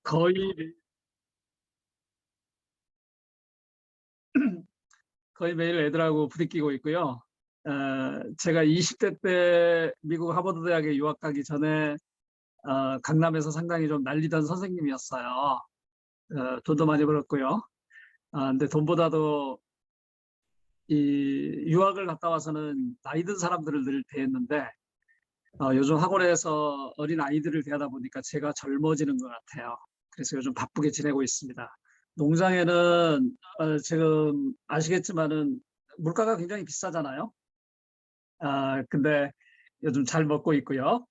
거의 거의 매일 애들하고 부딪히고 있고요. 제가 20대 때 미국 하버드 대학에 유학 가기 전에 강남에서 상당히 좀 날리던 선생님이었어요. 돈도 많이 벌었고요. 근데 돈보다도 이 유학을 갔다 와서는 나이 든 사람들을 늘 대했는데 요즘 학원에서 어린 아이들을 대하다 보니까 제가 젊어지는 것 같아요. 그래서 요즘 바쁘게 지내고 있습니다. 농장에는 지금 아시겠지만은 물가가 굉장히 비싸잖아요. 근데 요즘 잘 먹고 있고요.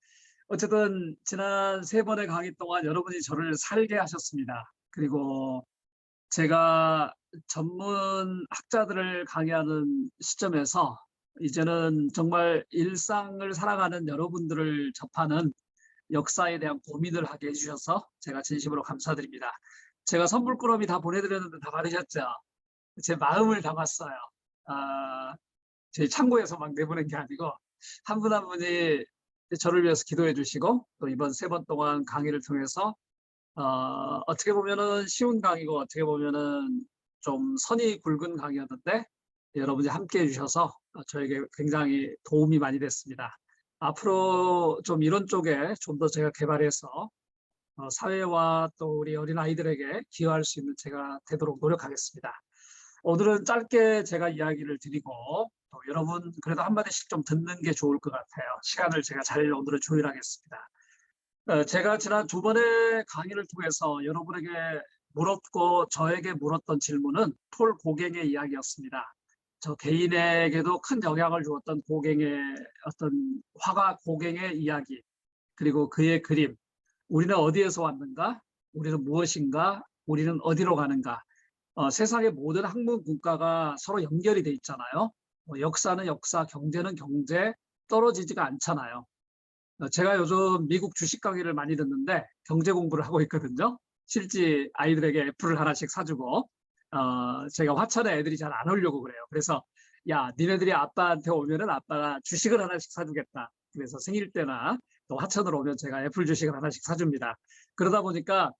어쨌든 지난 3번의 강의 동안 여러분이 저를 살게 하셨습니다. 그리고 제가 전문 학자들을 강의하는 시점에서 이제는 정말 일상을 살아가는 여러분들을 접하는 역사에 대한 고민을 하게 해주셔서 제가 진심으로 감사드립니다. 제가 선물꾸러미 다 보내드렸는데 다 받으셨죠? 제 마음을 담았어요. 제 창고에서 막 내보낸 게 아니고 한 분 한 분이 저를 위해서 기도해 주시고 또 이번 3번 동안 강의를 통해서 어떻게 보면은 쉬운 강의고 어떻게 보면은 좀 선이 굵은 강의였는데 여러분이 함께 해주셔서 저에게 굉장히 도움이 많이 됐습니다. 앞으로 좀 이런 쪽에 좀 더 제가 개발해서 사회와 또 우리 어린 아이들에게 기여할 수 있는 제가 되도록 노력하겠습니다. 오늘은 짧게 제가 이야기를 드리고 또 여러분 그래도 한마디씩 좀 듣는 게 좋을 것 같아요. 시간을 제가 잘 오늘은 조율하겠습니다. 제가 지난 2번의 강의를 통해서 여러분에게 물었고 저에게 물었던 질문은 폴 고갱의 이야기였습니다. 저 개인에게도 큰 영향을 주었던 고갱의 어떤 화가 고갱의 이야기 그리고 그의 그림 우리는 어디에서 왔는가? 우리는 무엇인가? 우리는 어디로 가는가? 세상의 모든 학문 국가가 서로 연결이 돼 있잖아요. 역사는 역사, 경제는 경제, 떨어지지가 않잖아요. 제가 요즘 미국 주식 강의를 많이 듣는데 경제 공부를 하고 있거든요. 실제 아이들에게 애플을 하나씩 사주고 제가 화천에 애들이 잘 안 오려고 그래요. 그래서 야, 니네들이 아빠한테 오면은 아빠가 주식을 하나씩 사주겠다. 그래서 생일 때나 또 화천으로 오면 제가 애플 주식을 하나씩 사줍니다. 그러다 보니까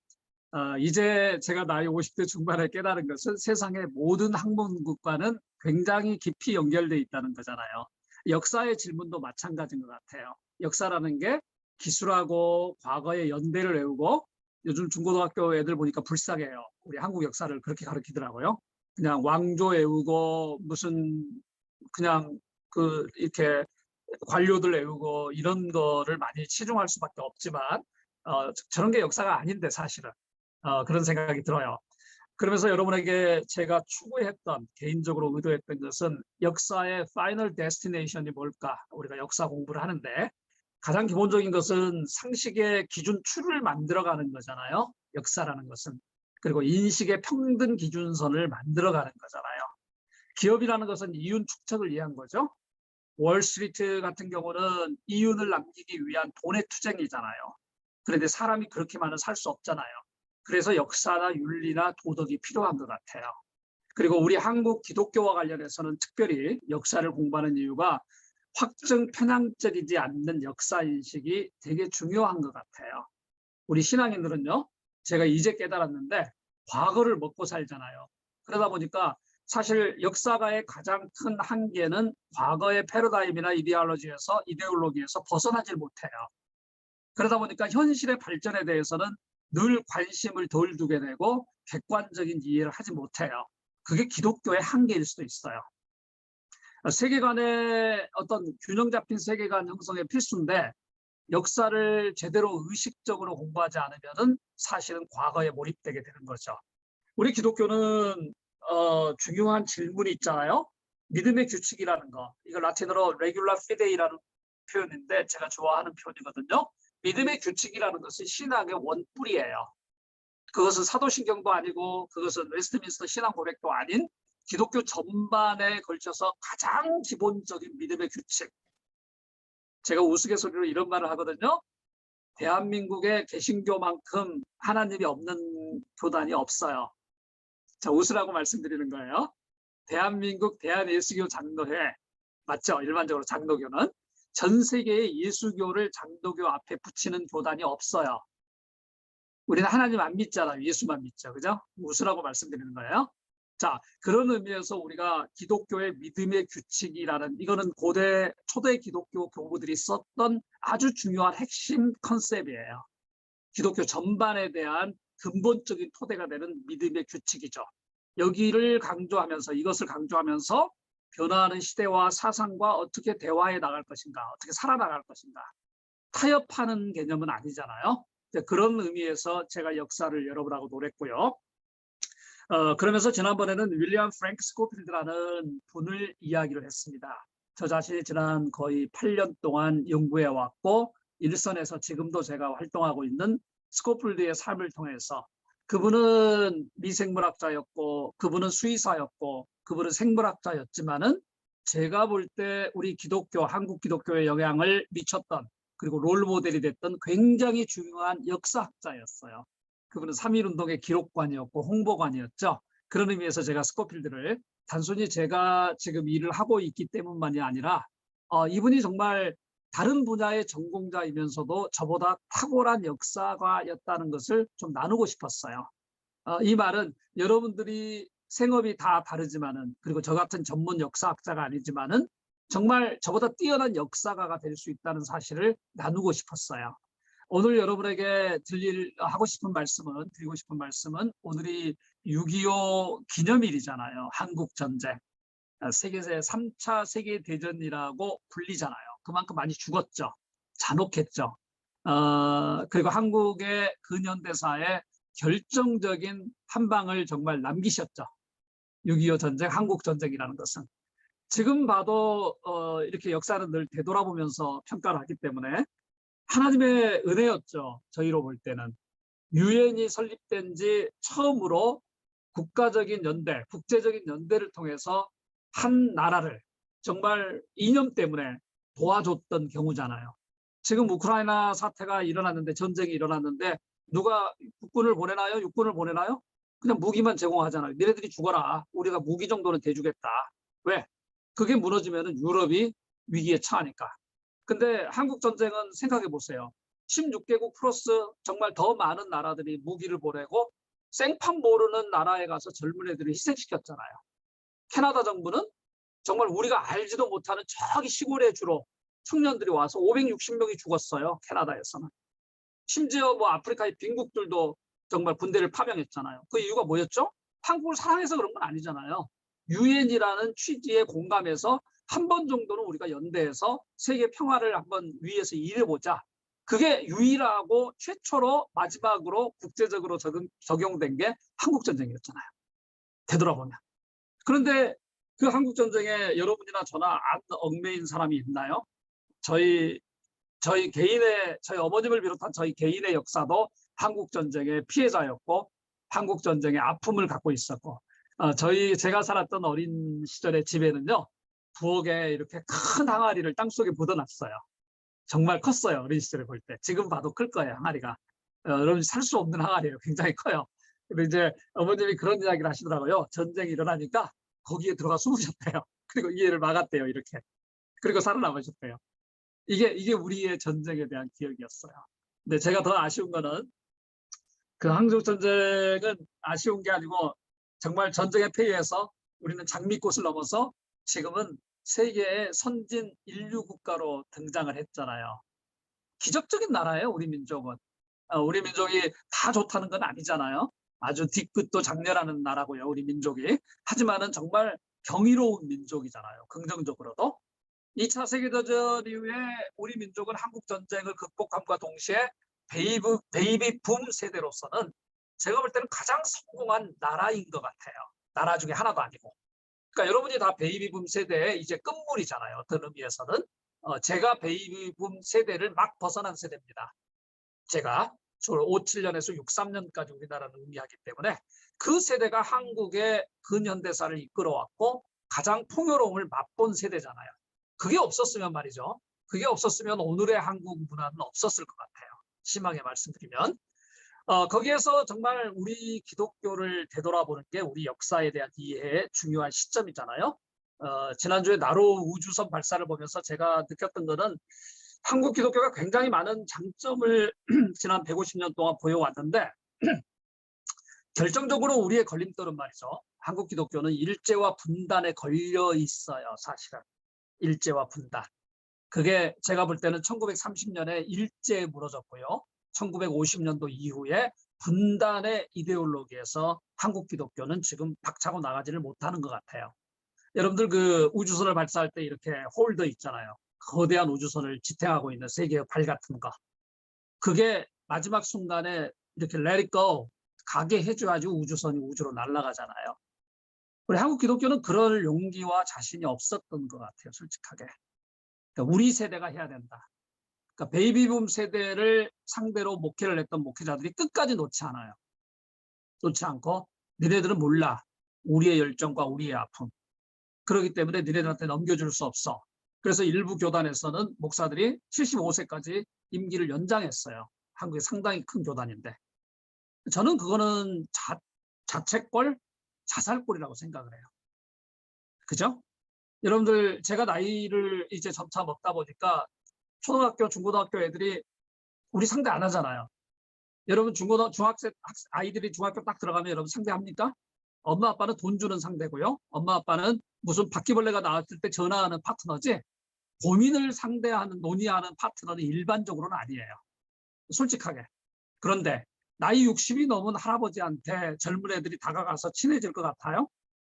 이제 제가 나이 50대 중반에 깨달은 것은 세상의 모든 학문국과는 굉장히 깊이 연결돼 있다는 거잖아요. 역사의 질문도 마찬가지인 것 같아요. 역사라는 게 기술하고 과거의 연대를 외우고 요즘 중고등학교 애들 보니까 불쌍해요. 우리 한국 역사를 그렇게 가르치더라고요. 그냥 왕조 외우고 무슨 그냥 그 이렇게 관료들 외우고 이런 거를 많이 치중할 수밖에 없지만 저런 게 역사가 아닌데 사실은 그런 생각이 들어요. 그러면서 여러분에게 제가 추구했던 개인적으로 의도했던 것은 역사의 파이널 데스티네이션이 뭘까? 우리가 역사 공부를 하는데 가장 기본적인 것은 상식의 기준추를 만들어가는 거잖아요. 역사라는 것은. 그리고 인식의 평등 기준선을 만들어가는 거잖아요. 기업이라는 것은 이윤 축적을 위한 거죠. 월스트리트 같은 경우는 이윤을 남기기 위한 돈의 투쟁이잖아요. 그런데 사람이 그렇게만은 살 수 없잖아요. 그래서 역사나 윤리나 도덕이 필요한 것 같아요. 그리고 우리 한국 기독교와 관련해서는 특별히 역사를 공부하는 이유가 확증 편향적이지 않는 역사 인식이 되게 중요한 것 같아요. 우리 신앙인들은요, 제가 이제 깨달았는데 과거를 먹고 살잖아요. 그러다 보니까 사실 역사가의 가장 큰 한계는 과거의 패러다임이나 이데올로기에서 벗어나질 못해요. 그러다 보니까 현실의 발전에 대해서는 늘 관심을 덜 두게 되고 객관적인 이해를 하지 못해요. 그게 기독교의 한계일 수도 있어요. 세계관의 어떤 균형 잡힌 세계관 형성의 필수인데 역사를 제대로 의식적으로 공부하지 않으면 사실은 과거에 몰입되게 되는 거죠. 우리 기독교는 중요한 질문이 있잖아요. 믿음의 규칙이라는 거. 이걸 라틴어로 regular fide이라는 표현인데 제가 좋아하는 표현이거든요. 믿음의 규칙이라는 것은 신학의 원뿔이에요. 그것은 사도신경도 아니고 그것은 웨스트민스터 신앙 고백도 아닌 기독교 전반에 걸쳐서 가장 기본적인 믿음의 규칙. 제가 우스갯소리로 이런 말을 하거든요. 대한민국의 개신교만큼 하나님이 없는 교단이 없어요. 자, 웃으라고 말씀드리는 거예요. 대한민국 대한예수교 장로회 맞죠? 일반적으로 장로교는 전 세계의 예수교를 장로교 앞에 붙이는 교단이 없어요. 우리는 하나님 안 믿잖아요. 예수만 믿죠. 그죠? 웃으라고 말씀드리는 거예요. 자, 그런 의미에서 우리가 기독교의 믿음의 규칙이라는, 이거는 고대 초대 기독교 교부들이 썼던 아주 중요한 핵심 컨셉이에요. 기독교 전반에 대한 근본적인 토대가 되는 믿음의 규칙이죠. 여기를 강조하면서, 이것을 강조하면서 변화하는 시대와 사상과 어떻게 대화해 나갈 것인가, 어떻게 살아나갈 것인가. 타협하는 개념은 아니잖아요. 그런 의미에서 제가 역사를 여러분하고 노랬고요. 그러면서 지난번에는 윌리엄 프랭크 스코필드라는 분을 이야기를 했습니다. 저 자신이 지난 거의 8년 동안 연구해 왔고 일선에서 지금도 제가 활동하고 있는 스코필드의 삶을 통해서, 그분은 미생물학자였고 그분은 수의사였고 그분은 생물학자였지만은 제가 볼 때 우리 기독교, 한국 기독교에 영향을 미쳤던, 그리고 롤모델이 됐던 굉장히 중요한 역사학자였어요. 그분은 3.1운동의 기록관이었고 홍보관이었죠. 그런 의미에서 제가 스코필드를 단순히 제가 지금 일을 하고 있기 때문만이 아니라 이분이 정말 다른 분야의 전공자이면서도 저보다 탁월한 역사가였다는 것을 좀 나누고 싶었어요. 이 말은 여러분들이 생업이 다 다르지만은, 그리고 저 같은 전문 역사학자가 아니지만은 정말 저보다 뛰어난 역사가가 될 수 있다는 사실을 나누고 싶었어요. 오늘 여러분에게 드리고 싶은 말씀은 오늘이 6.25 기념일이잖아요. 한국전쟁. 세계세 3차 세계대전이라고 불리잖아요. 그만큼 많이 죽었죠. 잔혹했죠. 그리고 한국의 근현대사에 결정적인 한 방을 정말 남기셨죠. 6.25 전쟁, 한국전쟁이라는 것은. 지금 봐도 이렇게 역사는 늘 되돌아보면서 평가를 하기 때문에 하나님의 은혜였죠. 저희로 볼 때는. 유엔이 설립된 지 처음으로 국가적인 연대, 국제적인 연대를 통해서 한 나라를 정말 이념 때문에 도와줬던 경우잖아요. 지금 우크라이나 사태가 일어났는데, 전쟁이 일어났는데 누가 국군을 보내나요? 육군을 보내나요? 그냥 무기만 제공하잖아요. 니네들이 죽어라. 우리가 무기 정도는 대주겠다. 왜? 그게 무너지면 유럽이 위기에 처하니까. 근데 한국전쟁은 생각해 보세요. 16개국 플러스 정말 더 많은 나라들이 무기를 보내고 생판 모르는 나라에 가서 젊은 애들을 희생시켰잖아요. 캐나다 정부는 정말 우리가 알지도 못하는 저기 시골에 주로 청년들이 와서 560명이 죽었어요. 캐나다에서는. 심지어 뭐 아프리카의 빈국들도 정말 군대를 파병했잖아요. 그 이유가 뭐였죠? 한국을 사랑해서 그런 건 아니잖아요. 유엔이라는 취지에 공감해서 한 번 정도는 우리가 연대해서 세계 평화를 한번 위해서 일해보자. 그게 유일하고 최초로 마지막으로 국제적으로 적용된 게 한국전쟁이었잖아요. 되돌아보면. 그런데 그 한국전쟁에 여러분이나 저나 안 얽매인 사람이 있나요? 저희 어머님을 비롯한 저희 개인의 역사도 한국전쟁의 피해자였고 한국전쟁의 아픔을 갖고 있었고, 제가 살았던 어린 시절의 집에는요, 부엌에 이렇게 큰 항아리를 땅속에 묻어놨어요. 정말 컸어요. 어린 시절에 볼 때. 지금 봐도 클 거예요. 항아리가. 여러분 살 수 없는 항아리예요. 굉장히 커요. 근데 이제 어머님이 그런 이야기를 하시더라고요. 전쟁이 일어나니까 거기에 들어가 숨으셨대요. 그리고 이해를 막았대요. 이렇게. 그리고 살아남으셨대요. 이게 우리의 전쟁에 대한 기억이었어요. 근데 제가 더 아쉬운 거는 그 한국전쟁은 아쉬운 게 아니고 정말 전쟁에 패해서 우리는 장미꽃을 넘어서 지금은 세계의 선진 인류 국가로 등장을 했잖아요. 기적적인 나라예요, 우리 민족은. 우리 민족이 다 좋다는 건 아니잖아요. 아주 뒤끝도 장렬하는 나라고요, 우리 민족이. 하지만은 정말 경이로운 민족이잖아요, 긍정적으로도. 2차 세계대전 이후에 우리 민족은 한국전쟁을 극복함과 동시에 베이비 붐 세대로서는 제가 볼 때는 가장 성공한 나라인 것 같아요. 나라 중에 하나도 아니고. 그러니까 여러분이 다 베이비붐 세대의 이제 끝물이잖아요. 어떤 의미에서는. 제가 베이비붐 세대를 막 벗어난 세대입니다. 제가 57년에서 63년까지 우리나라를 의미하기 때문에 그 세대가 한국의 근현대사를 이끌어왔고 가장 풍요로움을 맛본 세대잖아요. 그게 없었으면 말이죠. 그게 없었으면 오늘의 한국 문화는 없었을 것 같아요. 심하게 말씀드리면. 거기에서 정말 우리 기독교를 되돌아보는 게 우리 역사에 대한 이해의 중요한 시점이잖아요. 지난주에 나로 우주선 발사를 보면서 제가 느꼈던 거는 한국 기독교가 굉장히 많은 장점을 지난 150년 동안 보여왔는데 결정적으로 우리의 걸림돌은 말이죠. 한국 기독교는 일제와 분단에 걸려 있어요. 사실은. 일제와 분단. 그게 제가 볼 때는 1930년에 일제에 무너졌고요. 1950년도 이후에 분단의 이데올로기에서 한국 기독교는 지금 박차고 나가지를 못하는 것 같아요. 여러분들 그 우주선을 발사할 때 이렇게 홀더 있잖아요. 거대한 우주선을 지탱하고 있는 세계의 발 같은 거. 그게 마지막 순간에 이렇게 let it go 가게 해줘야지 우주선이 우주로 날아가잖아요. 우리 한국 기독교는 그럴 용기와 자신이 없었던 것 같아요. 솔직하게. 그러니까 우리 세대가 해야 된다. 그러니까 베이비붐 세대를 상대로 목회를 했던 목회자들이 끝까지 놓지 않아요. 놓지 않고 너네들은 몰라. 우리의 열정과 우리의 아픔. 그렇기 때문에 너네들한테 넘겨줄 수 없어. 그래서 일부 교단에서는 목사들이 75세까지 임기를 연장했어요. 한국의 상당히 큰 교단인데. 저는 그거는 자책골, 자살골이라고 생각을 해요. 그죠? 여러분들 제가 나이를 이제 점차 먹다 보니까 초등학교, 중고등학교 애들이 우리 상대 안 하잖아요. 여러분 중학생 아이들이 중학교 딱 들어가면 여러분 상대합니까? 엄마 아빠는 돈 주는 상대고요. 엄마 아빠는 무슨 바퀴벌레가 나왔을 때 전화하는 파트너지 고민을 상대하는 논의하는 파트너는 일반적으로는 아니에요. 솔직하게. 그런데 나이 60이 넘은 할아버지한테 젊은 애들이 다가가서 친해질 것 같아요?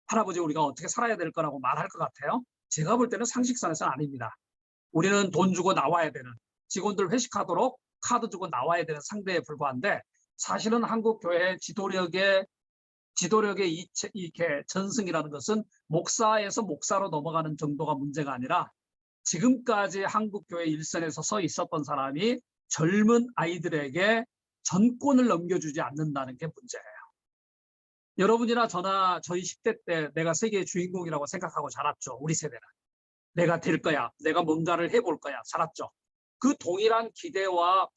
할아버지 우리가 어떻게 살아야 될 거라고 말할 것 같아요? 제가 볼 때는 상식선에서는 아닙니다. 우리는 돈 주고 나와야 되는 직원들 회식하도록 카드 주고 나와야 되는 상대에 불과한데 사실은 한국 교회의 지도력의 이렇게 전승이라는 것은 목사에서 목사로 넘어가는 정도가 문제가 아니라 지금까지 한국 교회 일선에서 서 있었던 사람이 젊은 아이들에게 전권을 넘겨주지 않는다는 게 문제예요. 여러분이나 저나 저희 10대 때 내가 세계의 주인공이라고 생각하고 자랐죠. 우리 세대는. 내가 될 거야. 내가 뭔가를 해볼 거야. 살았죠. 그 동일한 기대와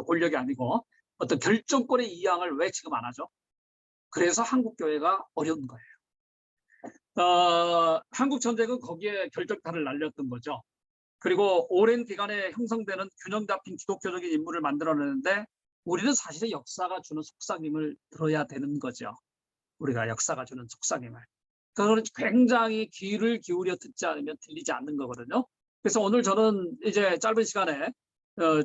권력이 아니고 어떤 결정권의 이양을 왜 지금 안 하죠? 그래서 한국 교회가 어려운 거예요. 한국 전쟁은 거기에 결정타를 날렸던 거죠. 그리고 오랜 기간에 형성되는 균형 잡힌 기독교적인 인물을 만들어내는데 우리는 사실은 역사가 주는 속삭임을 들어야 되는 거죠. 우리가 역사가 주는 속삭임을. 그거는 굉장히 귀를 기울여 듣지 않으면 들리지 않는 거거든요. 그래서 오늘 저는 이제 짧은 시간에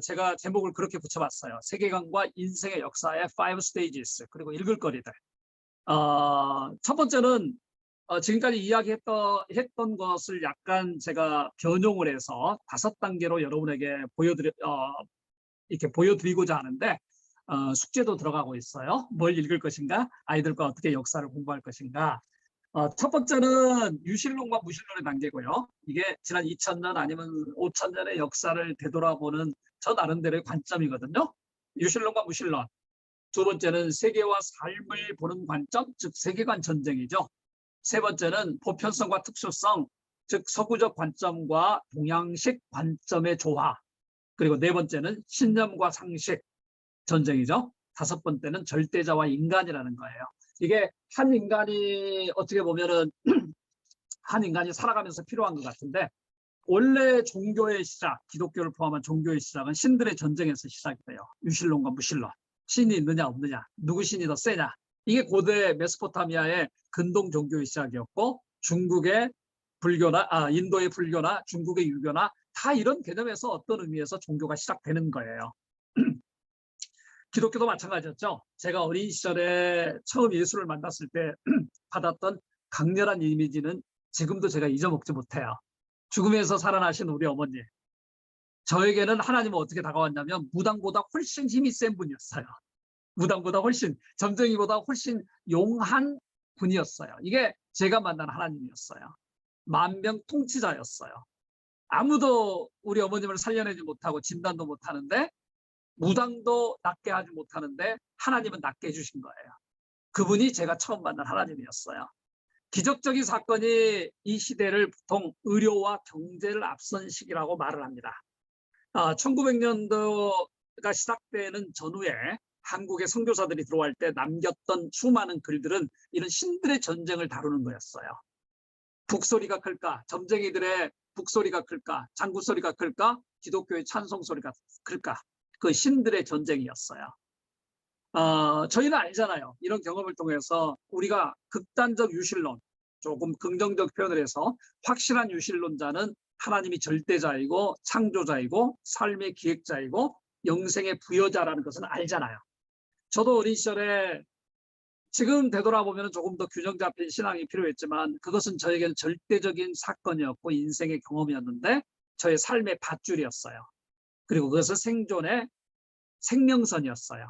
제가 제목을 그렇게 붙여봤어요. 세계관과 인생의 역사의 5 stages 그리고 읽을 거리들. 첫 번째는 지금까지 이야기했던 것을 약간 제가 변형을 해서 5단계로 여러분에게 이렇게 보여드리고자 하는데 숙제도 들어가고 있어요. 뭘 읽을 것인가? 아이들과 어떻게 역사를 공부할 것인가? 첫 번째는 유실론과 무실론의 단계고요. 이게 지난 2000년 아니면 5000년의 역사를 되돌아보는 저 나름대로의 관점이거든요. 유실론과 무실론. 두 번째는 세계와 삶을 보는 관점, 즉 세계관 전쟁이죠. 세 번째는 보편성과 특수성, 즉 서구적 관점과 동양식 관점의 조화. 그리고 네 번째는 신념과 상식 전쟁이죠. 다섯 번째는 절대자와 인간이라는 거예요. 이게 한 인간이 어떻게 보면은 한 인간이 살아가면서 필요한 것 같은데 원래 종교의 시작, 기독교를 포함한 종교의 시작은 신들의 전쟁에서 시작이 돼요. 유실론과 무실론. 신이 있느냐 없느냐, 누구 신이 더 세냐. 이게 고대 메소포타미아의 근동 종교의 시작이었고 중국의 불교나 인도의 불교나 중국의 유교나 다 이런 개념에서 어떤 의미에서 종교가 시작되는 거예요. 기독교도 마찬가지였죠. 제가 어린 시절에 처음 예수를 만났을 때 받았던 강렬한 이미지는 지금도 제가 잊어먹지 못해요. 죽음에서 살아나신 우리 어머니. 저에게는 하나님은 어떻게 다가왔냐면 무당보다 훨씬 힘이 센 분이었어요. 무당보다 훨씬, 점쟁이보다 훨씬 용한 분이었어요. 이게 제가 만난 하나님이었어요. 만병 통치자였어요. 아무도 우리 어머님을 살려내지 못하고 진단도 못하는데 무당도 낫게 하지 못하는데 하나님은 낫게 해주신 거예요. 그분이 제가 처음 만난 하나님이었어요. 기적적인 사건이 이 시대를 보통 의료와 경제를 앞선 시기라고 말을 합니다. 1900년도가 시작되는 전후에 한국의 선교사들이 들어올 때 남겼던 수많은 글들은 이런 신들의 전쟁을 다루는 거였어요. 북소리가 클까? 점쟁이들의 북소리가 클까? 장구 소리가 클까? 기독교의 찬송 소리가 클까? 그 신들의 전쟁이었어요. 저희는 알잖아요. 이런 경험을 통해서 우리가 극단적 유실론, 조금 긍정적 표현을 해서 확실한 유실론자는 하나님이 절대자이고 창조자이고 삶의 기획자이고 영생의 부여자라는 것은 알잖아요. 저도 어린 시절에 지금 되돌아보면 조금 더 균형 잡힌 신앙이 필요했지만 그것은 저에게는 절대적인 사건이었고 인생의 경험이었는데 저의 삶의 밧줄이었어요. 그리고 그것은 생존의 생명선이었어요.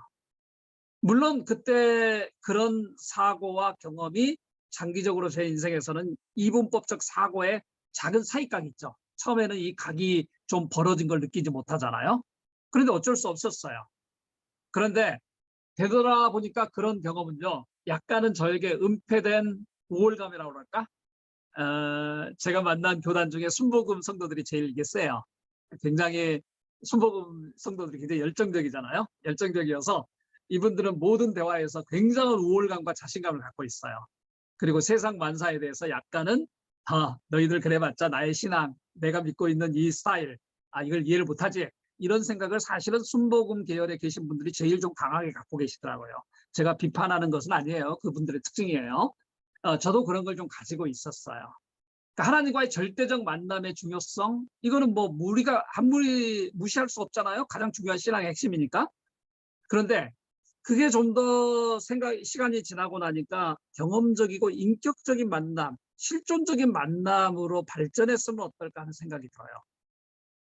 물론 그때 그런 사고와 경험이 장기적으로 제 인생에서는 이분법적 사고의 작은 사이각이 있죠. 처음에는 이 각이 좀 벌어진 걸 느끼지 못하잖아요. 그런데 어쩔 수 없었어요. 그런데 되돌아보니까 그런 경험은요. 약간은 저에게 은폐된 우월감이라고 할까? 제가 만난 교단 중에 순복음 성도들이 제일 이게 세요. 굉장히 순복음 성도들이 굉장히 열정적이잖아요. 열정적이어서 이분들은 모든 대화에서 굉장한 우월감과 자신감을 갖고 있어요. 그리고 세상 만사에 대해서 약간은 너희들 그래봤자 나의 신앙, 내가 믿고 있는 이 스타일, 이걸 이해를 못하지? 이런 생각을 사실은 순복음 계열에 계신 분들이 제일 좀 강하게 갖고 계시더라고요. 제가 비판하는 것은 아니에요. 그분들의 특징이에요. 저도 그런 걸 좀 가지고 있었어요. 그러니까 하나님과의 절대적 만남의 중요성, 이거는 뭐 우리가 아무리 무시할 수 없잖아요. 가장 중요한 신앙의 핵심이니까. 그런데 그게 좀 더 시간이 지나고 나니까 경험적이고 인격적인 만남, 실존적인 만남으로 발전했으면 어떨까 하는 생각이 들어요.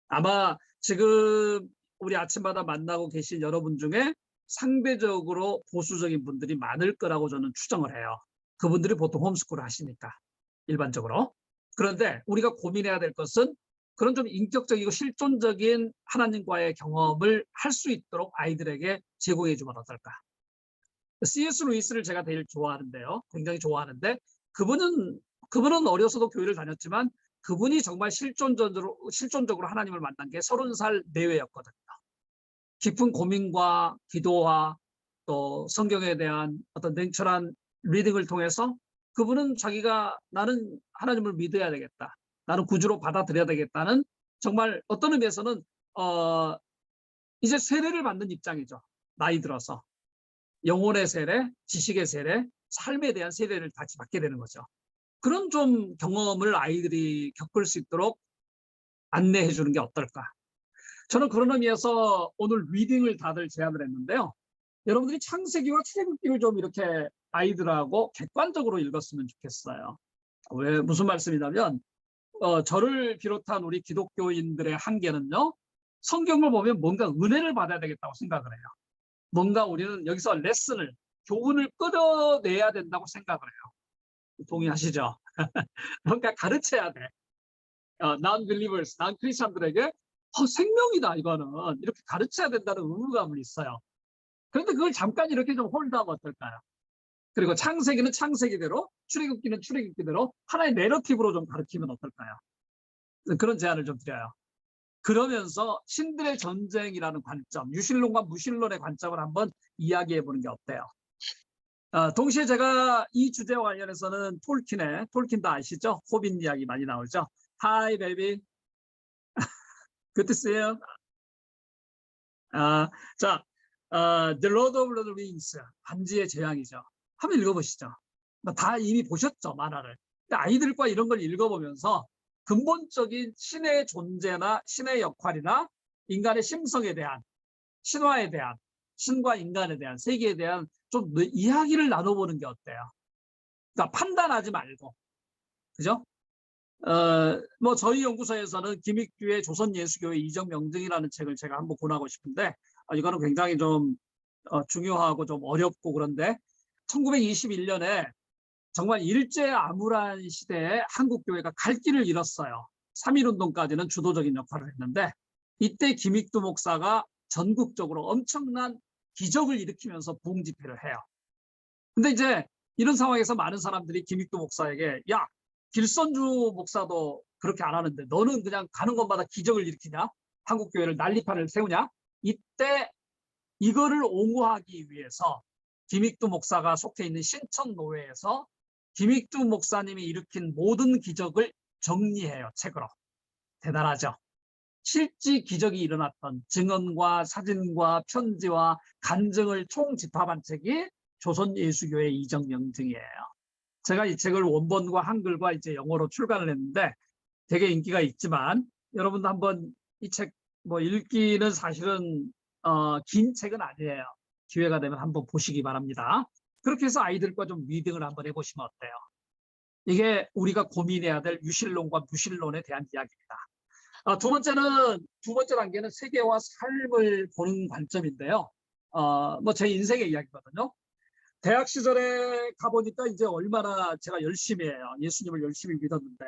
아마 지금 우리 아침마다 만나고 계신 여러분 중에 상대적으로 보수적인 분들이 많을 거라고 저는 추정을 해요. 그분들이 보통 홈스쿨을 하시니까 일반적으로. 그런데 우리가 고민해야 될 것은 그런 좀 인격적이고 실존적인 하나님과의 경험을 할 수 있도록 아이들에게 제공해 주면 어떨까. C.S. 루이스를 제가 제일 좋아하는데요. 굉장히 좋아하는데 그분은 어려서도 교회를 다녔지만 그분이 정말 실존적으로 하나님을 만난 게 30살 내외였거든요. 깊은 고민과 기도와 또 성경에 대한 어떤 냉철한 리딩을 통해서 그분은 자기가 나는 하나님을 믿어야 되겠다. 나는 구주로 받아들여야 되겠다는 정말 어떤 의미에서는 이제 세례를 받는 입장이죠. 나이 들어서. 영혼의 세례, 지식의 세례, 삶에 대한 세례를 같이 받게 되는 거죠. 그런 좀 경험을 아이들이 겪을 수 있도록 안내해 주는 게 어떨까. 저는 그런 의미에서 오늘 리딩을 다들 제안을 했는데요. 여러분들이 창세기와 출애굽기를 좀 이렇게 아이들하고 객관적으로 읽었으면 좋겠어요. 왜 무슨 말씀이냐면 저를 비롯한 우리 기독교인들의 한계는요. 성경을 보면 뭔가 은혜를 받아야 되겠다고 생각을 해요. 뭔가 우리는 여기서 레슨을, 교훈을 끌어내야 된다고 생각을 해요. 동의하시죠? 뭔가 가르쳐야 돼. non-believers, non-크리스천들에게 생명이다 이거는. 이렇게 가르쳐야 된다는 의무감이 있어요. 그런데 그걸 잠깐 이렇게 좀 홀드하면 어떨까요? 그리고 창세기는 창세기대로, 출애굽기는 출애굽기대로 하나의 내러티브로 좀 가르치면 어떨까요? 그런 제안을 좀 드려요. 그러면서 신들의 전쟁이라는 관점, 유실론과 무실론의 관점을 한번 이야기해 보는 게 어때요? 동시에 제가 이 주제와 관련해서는 톨킨도 아시죠? 호빈 이야기 많이 나오죠? Hi, baby. Good to see you. 자, The Lord of the Rings, 반지의 제왕이죠. 한번 읽어보시죠. 다 이미 보셨죠, 만화를. 아이들과 이런 걸 읽어보면서 근본적인 신의 존재나 신의 역할이나 인간의 심성에 대한, 신화에 대한, 신과 인간에 대한, 세계에 대한 좀 이야기를 나눠보는 게 어때요? 그러니까 판단하지 말고, 그죠? 뭐 저희 연구소에서는 김익규의 조선예수교회 이정명증이라는 책을 제가 한번 권하고 싶은데 이거는 굉장히 좀 중요하고 좀 어렵고 그런데 1921년에 정말 일제암울한 시대에 한국교회가 갈 길을 잃었어요. 3.1운동까지는 주도적인 역할을 했는데 이때 김익두 목사가 전국적으로 엄청난 기적을 일으키면서 부흥 집회를 해요. 근데 이제 이런 상황에서 많은 사람들이 김익두 목사에게 야, 길선주 목사도 그렇게 안 하는데 너는 그냥 가는 곳마다 기적을 일으키냐? 한국교회를 난리판을 세우냐? 이때 이거를 옹호하기 위해서 김익두 목사가 속해 있는 신천노회에서 김익두 목사님이 일으킨 모든 기적을 정리해요. 책으로. 대단하죠. 실제 기적이 일어났던 증언과 사진과 편지와 간증을 총집합한 책이 조선예수교회 이정명증이에요. 제가 이 책을 원본과 한글과 이제 영어로 출간을 했는데 되게 인기가 있지만 여러분도 한번 이 책 뭐 읽기는 사실은 긴 책은 아니에요. 기회가 되면 한번 보시기 바랍니다. 그렇게 해서 아이들과 좀 리딩을 한번 해보시면 어때요? 이게 우리가 고민해야 될 유실론과 무실론에 대한 이야기입니다. 두 번째 단계는 세계와 삶을 보는 관점인데요. 뭐 제 인생의 이야기거든요. 대학 시절에 가보니까 이제 얼마나 제가 열심히 해요. 예수님을 열심히 믿었는데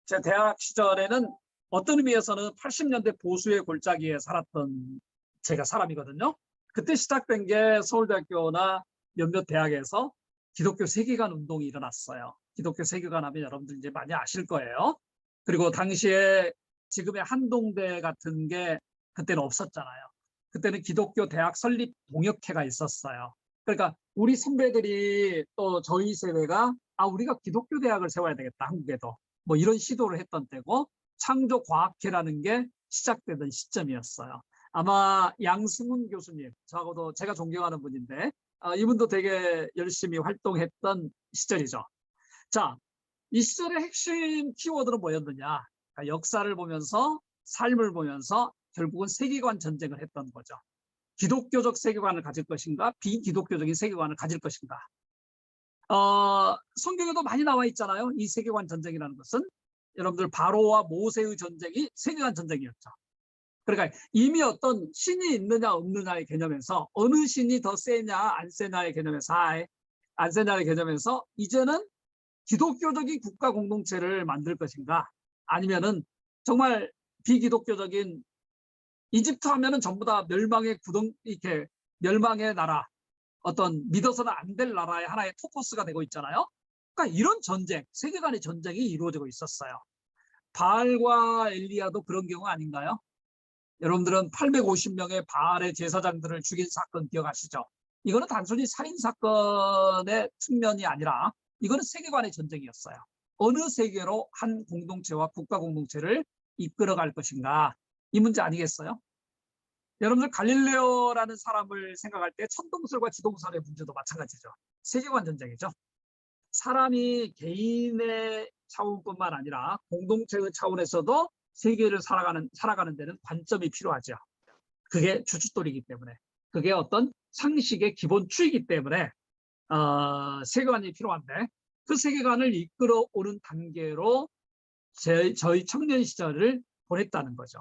제 대학 시절에는 어떤 의미에서는 80년대 보수의 골짜기에 살았던 제가 사람이거든요. 그때 시작된 게 서울대학교나 몇몇 대학에서 기독교 세계관 운동이 일어났어요. 기독교 세계관 하면 여러분들 이제 많이 아실 거예요. 그리고 당시에 지금의 한동대 같은 게 그때는 없었잖아요. 그때는 기독교 대학 설립 동역회가 있었어요. 그러니까 우리 선배들이 또 저희 세대가 우리가 기독교 대학을 세워야 되겠다, 한국에도. 뭐 이런 시도를 했던 때고 창조과학회라는 게 시작되던 시점이었어요. 아마 양승훈 교수님, 저하고도 제가 존경하는 분인데 이분도 되게 열심히 활동했던 시절이죠. 자, 이 시절의 핵심 키워드는 뭐였느냐? 그러니까 역사를 보면서 삶을 보면서 결국은 세계관 전쟁을 했던 거죠. 기독교적 세계관을 가질 것인가, 비기독교적인 세계관을 가질 것인가. 성경에도 많이 나와 있잖아요. 이 세계관 전쟁이라는 것은 여러분들 바로와 모세의 전쟁이 세계관 전쟁이었죠. 그러니까 이미 어떤 신이 있느냐 없느냐의 개념에서 어느 신이 더 세냐 안 세냐의 개념에서 안 세냐의 개념에서 이제는 기독교적인 국가 공동체를 만들 것인가 아니면은 정말 비기독교적인 이집트 하면은 전부 다 멸망의 이렇게 멸망의 나라, 어떤 믿어서는 안 될 나라의 하나의 토퍼스가 되고 있잖아요. 그러니까 이런 전쟁, 세계관의 전쟁이 이루어지고 있었어요. 바알과 엘리야도 그런 경우 아닌가요? 여러분들은 850명의 바알의 제사장들을 죽인 사건 기억하시죠? 이거는 단순히 살인 사건의 측면이 아니라 이거는 세계관의 전쟁이었어요. 어느 세계로 한 공동체와 국가 공동체를 이끌어갈 것인가, 이 문제 아니겠어요? 여러분들 갈릴레오라는 사람을 생각할 때 천동설과 지동설의 문제도 마찬가지죠. 세계관 전쟁이죠. 사람이 개인의 차원뿐만 아니라 공동체의 차원에서도 세계를 살아가는 데는 관점이 필요하죠. 그게 주춧돌이기 때문에, 그게 어떤 상식의 기본 추이기 때문에 세계관이 필요한데 그 세계관을 이끌어오는 단계로 저희 청년 시절을 보냈다는 거죠.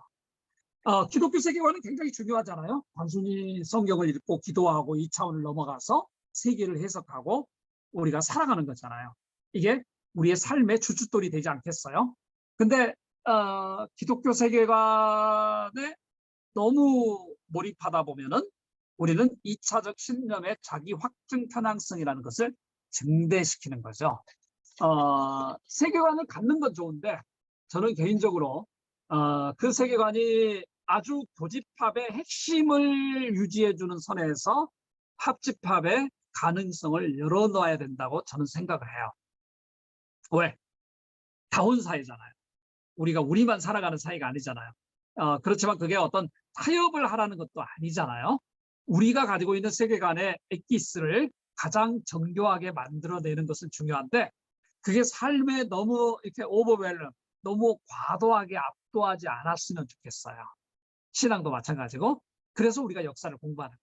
기독교 세계관은 굉장히 중요하잖아요. 단순히 성경을 읽고 기도하고 이 차원을 넘어가서 세계를 해석하고 우리가 살아가는 거잖아요. 이게 우리의 삶의 주춧돌이 되지 않겠어요? 근데 기독교 세계관에 너무 몰입하다 보면은 우리는 2차적 신념의 자기 확증 편향성이라는 것을 증대시키는 거죠. 세계관을 갖는 건 좋은데 저는 개인적으로 그 세계관이 아주 교집합의 핵심을 유지해주는 선에서 합집합의 가능성을 열어놔야 된다고 저는 생각을 해요. 왜? 다운 사회잖아요. 우리가 우리만 살아가는 사회가 아니잖아요. 그렇지만 그게 어떤 타협을 하라는 것도 아니잖아요. 우리가 가지고 있는 세계관의 엑기스를 가장 정교하게 만들어내는 것은 중요한데 그게 삶에 너무 이렇게 오버웰럼, 너무 과도하게 압도하지 않았으면 좋겠어요. 신앙도 마찬가지고. 그래서 우리가 역사를 공부하는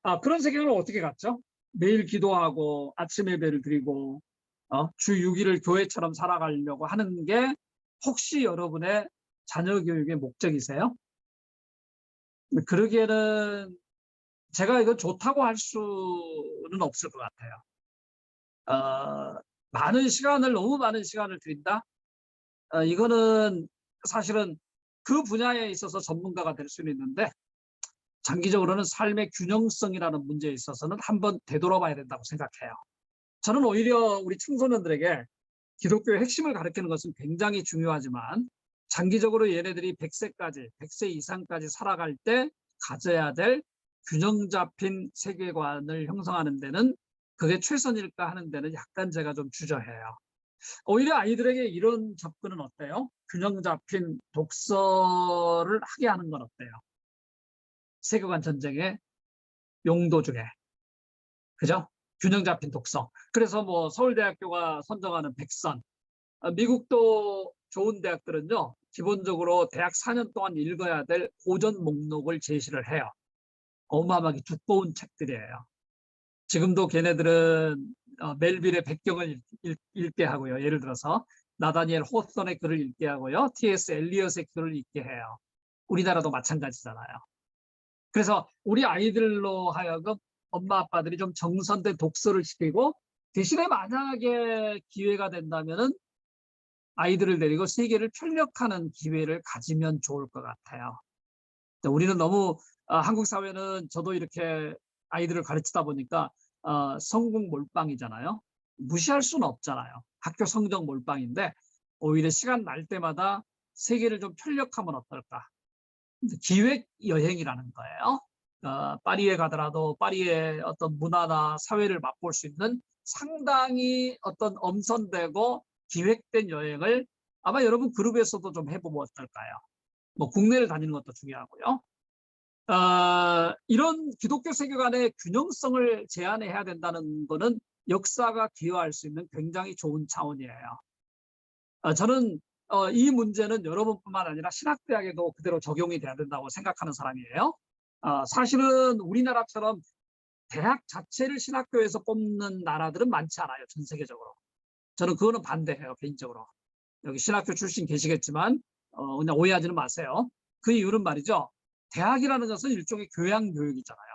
거예요. 그런 세계관을 어떻게 갖죠? 매일 기도하고 아침 예배를 드리고 주 6일을 교회처럼 살아가려고 하는 게 혹시 여러분의 자녀 교육의 목적이세요? 그러기에는 제가 이거 좋다고 할 수는 없을 것 같아요. 너무 많은 시간을 드린다? 이거는 사실은 그 분야에 있어서 전문가가 될 수는 있는데 장기적으로는 삶의 균형성이라는 문제에 있어서는 한번 되돌아봐야 된다고 생각해요. 저는 오히려 우리 청소년들에게 기독교의 핵심을 가르치는 것은 굉장히 중요하지만 장기적으로 얘네들이 100세 이상까지 살아갈 때 가져야 될 균형 잡힌 세계관을 형성하는 데는 그게 최선일까 하는 데는 약간 제가 좀 주저해요. 오히려 아이들에게 이런 접근은 어때요? 균형 잡힌 독서를 하게 하는 건 어때요? 세계관 전쟁의 용도 중에. 그죠? 균형 잡힌 독서. 그래서 뭐 서울대학교가 선정하는 백선, 미국도 좋은 대학들은요, 기본적으로 대학 4년 동안 읽어야 될 고전 목록을 제시를 해요. 어마어마하게 두꺼운 책들이에요. 지금도 걔네들은 멜빌의 백경을 읽게 하고요. 예를 들어서 나다니엘 호선의 글을 읽게 하고요. T.S. 엘리엇의 글을 읽게 해요. 우리나라도 마찬가지잖아요. 그래서 우리 아이들로 하여금 엄마 아빠들이 좀 정선된 독서를 시키고, 대신에 만약에 기회가 된다면은 아이들을 데리고 세계를 편력하는 기회를 가지면 좋을 것 같아요. 우리는 너무 한국 사회는, 저도 이렇게 아이들을 가르치다 보니까 성공 몰빵이잖아요. 무시할 수는 없잖아요. 학교 성적 몰빵인데 오히려 시간 날 때마다 세계를 좀 편력하면 어떨까? 기획 여행이라는 거예요. 파리에 가더라도 파리의 어떤 문화나 사회를 맛볼 수 있는 상당히 어떤 엄선되고 기획된 여행을 아마 여러분 그룹에서도 좀 해보면 어떨까요? 뭐 국내를 다니는 것도 중요하고요. 이런 기독교 세계관의 균형성을 제한해야 된다는 것은 역사가 기여할 수 있는 굉장히 좋은 차원이에요. 저는 이 문제는 여러분뿐만 아니라 신학대학에도 그대로 적용이 돼야 된다고 생각하는 사람이에요. 사실은 우리나라처럼 대학 자체를 신학교에서 뽑는 나라들은 많지 않아요. 전 세계적으로. 저는 그거는 반대해요. 개인적으로. 여기 신학교 출신 계시겠지만 그냥 오해하지는 마세요. 그 이유는 말이죠. 대학이라는 것은 일종의 교양 교육이잖아요.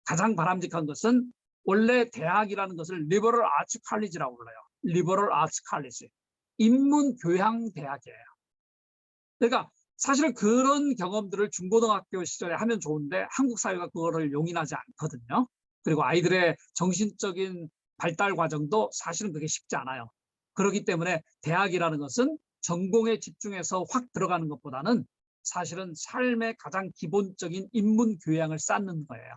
가장 바람직한 것은 원래 대학이라는 것을 리버럴 아츠 칼리지라고 불러요. 리버럴 아츠 칼리지. 인문 교양 대학이에요. 그러니까 사실은 그런 경험들을 중고등학교 시절에 하면 좋은데 한국 사회가 그거를 용인하지 않거든요. 그리고 아이들의 정신적인 발달 과정도 사실은 그게 쉽지 않아요. 그렇기 때문에 대학이라는 것은 전공에 집중해서 확 들어가는 것보다는 사실은 삶의 가장 기본적인 인문 교양을 쌓는 거예요.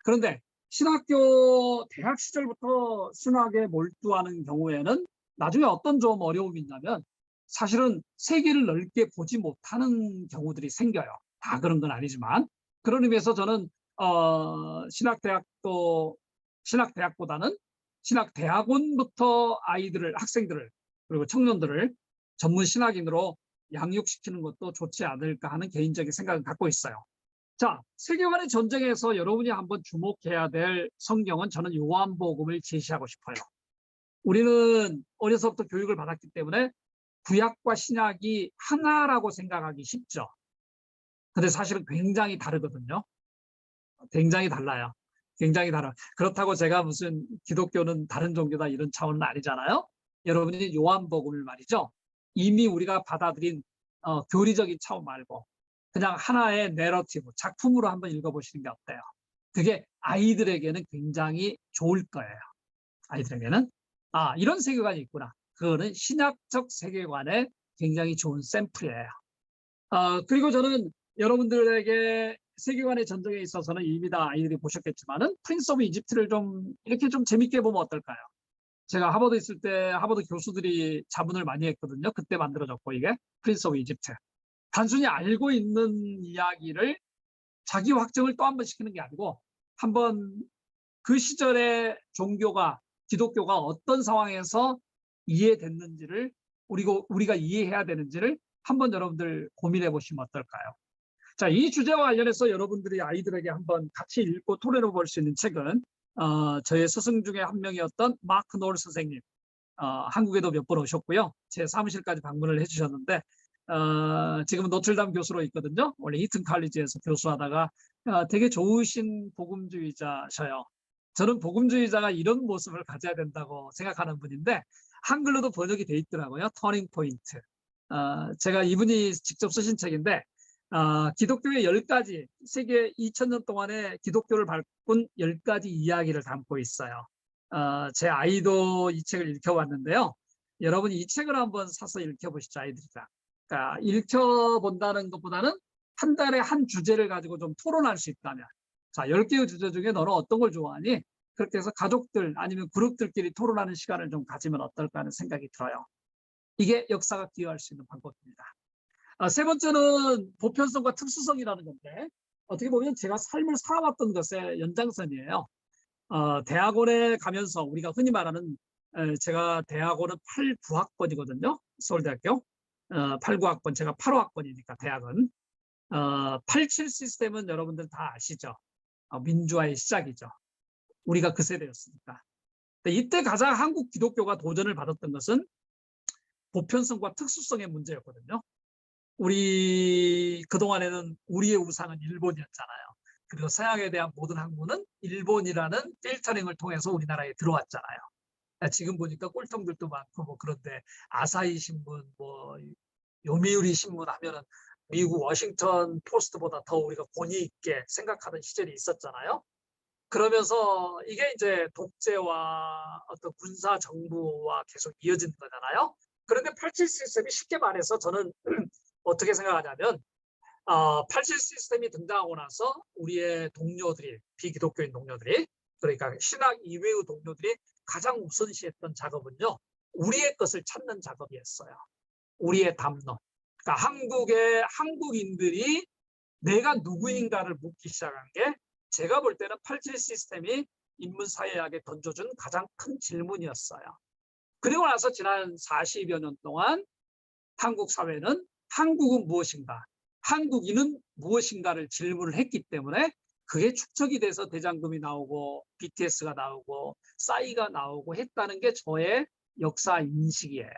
그런데 신학교 대학 시절부터 신학에 몰두하는 경우에는 나중에 어떤 좀 어려움이 있냐면 사실은 세계를 넓게 보지 못하는 경우들이 생겨요. 다 그런 건 아니지만 그런 의미에서 저는 신학대학보다는 신학대학원부터 아이들을, 학생들을 그리고 청년들을 전문 신학인으로 양육시키는 것도 좋지 않을까 하는 개인적인 생각을 갖고 있어요. 자, 세계관의 전쟁에서 여러분이 한번 주목해야 될 성경은 저는 요한복음을 제시하고 싶어요. 우리는 어려서부터 교육을 받았기 때문에 구약과 신약이 하나라고 생각하기 쉽죠. 근데 사실은 굉장히 다르거든요. 굉장히 달라요. 굉장히 달아요. 그렇다고 제가 무슨 기독교는 다른 종교다 이런 차원은 아니잖아요. 여러분이 요한복음을 말이죠. 이미 우리가 받아들인 교리적인 차원 말고 그냥 하나의 내러티브, 작품으로 한번 읽어보시는 게 어때요? 그게 아이들에게는 굉장히 좋을 거예요. 아이들에게는. 이런 세계관이 있구나. 그거는 신학적 세계관의 굉장히 좋은 샘플이에요. 그리고 저는 여러분들에게 세계관의 전쟁에 있어서는 이미 다 아이들이 보셨겠지만은 프린스 오브 이집트를 좀 이렇게 좀 재밌게 보면 어떨까요? 제가 하버드 있을 때 하버드 교수들이 자문을 많이 했거든요. 그때 만들어졌고 이게 프린스 오브 이집트. 단순히 알고 있는 이야기를 자기 확증을 또 한 번 시키는 게 아니고 한번 그 시절의 종교가, 기독교가 어떤 상황에서 이해됐는지를 우리가 이해해야 되는지를 한번 여러분들 고민해 보시면 어떨까요? 자, 이 주제와 관련해서 여러분들이 아이들에게 한번 같이 읽고 토론해 볼 수 있는 책은 저의 스승 중에 한 명이었던 마크 노을 선생님, 한국에도 몇 번 오셨고요. 제 사무실까지 방문을 해주셨는데 지금은 노틀담 교수로 있거든요. 원래 히튼 칼리지에서 교수하다가 되게 좋으신 복음주의자셔요. 저는 복음주의자가 이런 모습을 가져야 된다고 생각하는 분인데 한글로도 번역이 돼 있더라고요. 터닝 포인트. 제가 이분이 직접 쓰신 책인데 기독교의 10가지, 세계 2000년 동안의 기독교를 바꾼 10가지 이야기를 담고 있어요. 제 아이도 이 책을 읽혀봤는데요. 여러분이 이 책을 한번 사서 읽혀보시죠, 아이들이랑. 그러니까 읽혀본다는 것보다는 한 달에 한 주제를 가지고 좀 토론할 수 있다면, 자, 10개의 주제 중에 너는 어떤 걸 좋아하니? 그렇게 해서 가족들 아니면 그룹들끼리 토론하는 시간을 좀 가지면 어떨까 하는 생각이 들어요. 이게 역사가 기여할 수 있는 방법입니다. 세 번째는 보편성과 특수성이라는 건데, 어떻게 보면 제가 삶을 살아왔던 것의 연장선이에요. 대학원에 가면서 우리가 흔히 말하는, 제가 대학원은 8, 9학번이거든요. 서울대학교. 8, 9학번, 제가 8호학번이니까 대학은. 87 시스템은 여러분들 다 아시죠? 민주화의 시작이죠. 우리가 그 세대였으니까. 이때 가장 한국 기독교가 도전을 받았던 것은 보편성과 특수성의 문제였거든요. 우리 그동안에는 우리의 우상은 일본이었잖아요. 그리고 서양에 대한 모든 학문은 일본이라는 필터링을 통해서 우리나라에 들어왔잖아요. 지금 보니까 꼴통들도 많고 뭐 그런데 아사히 신문, 뭐 요미우리 신문 하면은 미국 워싱턴 포스트보다 더 우리가 권위 있게 생각하던 시절이 있었잖아요. 그러면서 이게 이제 독재와 어떤 군사 정부와 계속 이어진 거잖아요. 그런데 87 시스템이 쉽게 말해서 저는 어떻게 생각하냐면 87 시스템이 등장하고 나서 우리의 동료들이, 비기독교인 동료들이, 그러니까 신학 이외의 동료들이 가장 우선시했던 작업은요, 우리의 것을 찾는 작업이었어요. 우리의 담론. 그러니까 한국의 한국인들이 내가 누구인가를 묻기 시작한 게, 제가 볼 때는 87 시스템이 인문사회학에 던져준 가장 큰 질문이었어요. 그리고 나서 지난 40여 년 동안 한국 사회는 한국은 무엇인가, 한국인은 무엇인가를 질문을 했기 때문에 그게 축적이 돼서 대장금이 나오고 BTS가 나오고 싸이가 나오고 했다는 게 저의 역사 인식이에요.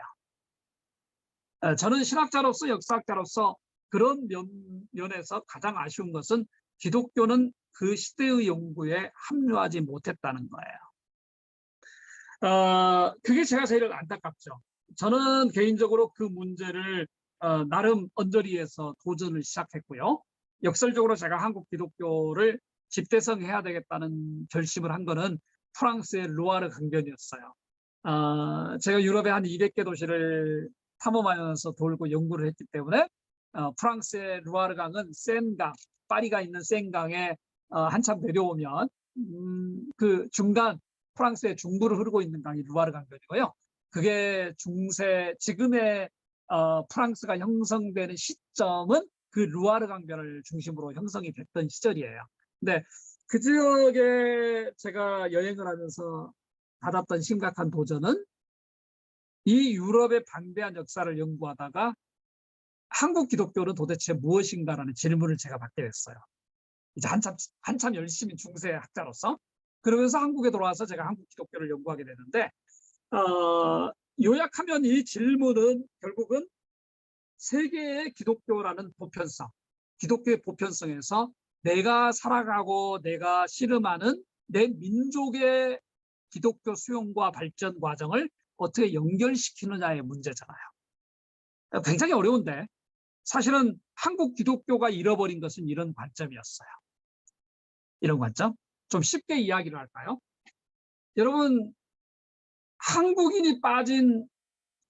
저는 신학자로서 역사학자로서 그런 면에서 가장 아쉬운 것은 기독교는 그 시대의 연구에 합류하지 못했다는 거예요. 그게 제가 제일 안타깝죠. 저는 개인적으로 그 문제를 나름 언저리에서 도전을 시작했고요. 역설적으로 제가 한국 기독교를 집대성해야 되겠다는 결심을 한 거는 프랑스의 루아르 강변이었어요. 제가 유럽의 한 200개 도시를 탐험하면서 돌고 연구를 했기 때문에 프랑스의 루아르 강은 센강, 파리가 있는 센강에 한참 내려오면 그 중간 프랑스의 중부를 흐르고 있는 강이 루아르 강변이고요. 그게 중세, 지금의 프랑스가 형성되는 시점은 그 루아르 강변을 중심으로 형성이 됐던 시절이에요. 근데 그 지역에 제가 여행을 하면서 받았던 심각한 도전은 이 유럽의 방대한 역사를 연구하다가 한국 기독교는 도대체 무엇인가라는 질문을 제가 받게 됐어요. 이제 한참 열심히 중세 학자로서. 그러면서 한국에 돌아와서 제가 한국 기독교를 연구하게 되는데, 요약하면 이 질문은 결국은 세계의 기독교라는 보편성, 기독교의 보편성에서 내가 살아가고 내가 씨름하는 내 민족의 기독교 수용과 발전 과정을 어떻게 연결시키느냐의 문제잖아요. 굉장히 어려운데 사실은 한국 기독교가 잃어버린 것은 이런 관점이었어요. 이런 관점? 좀 쉽게 이야기를 할까요? 여러분, 한국인이 빠진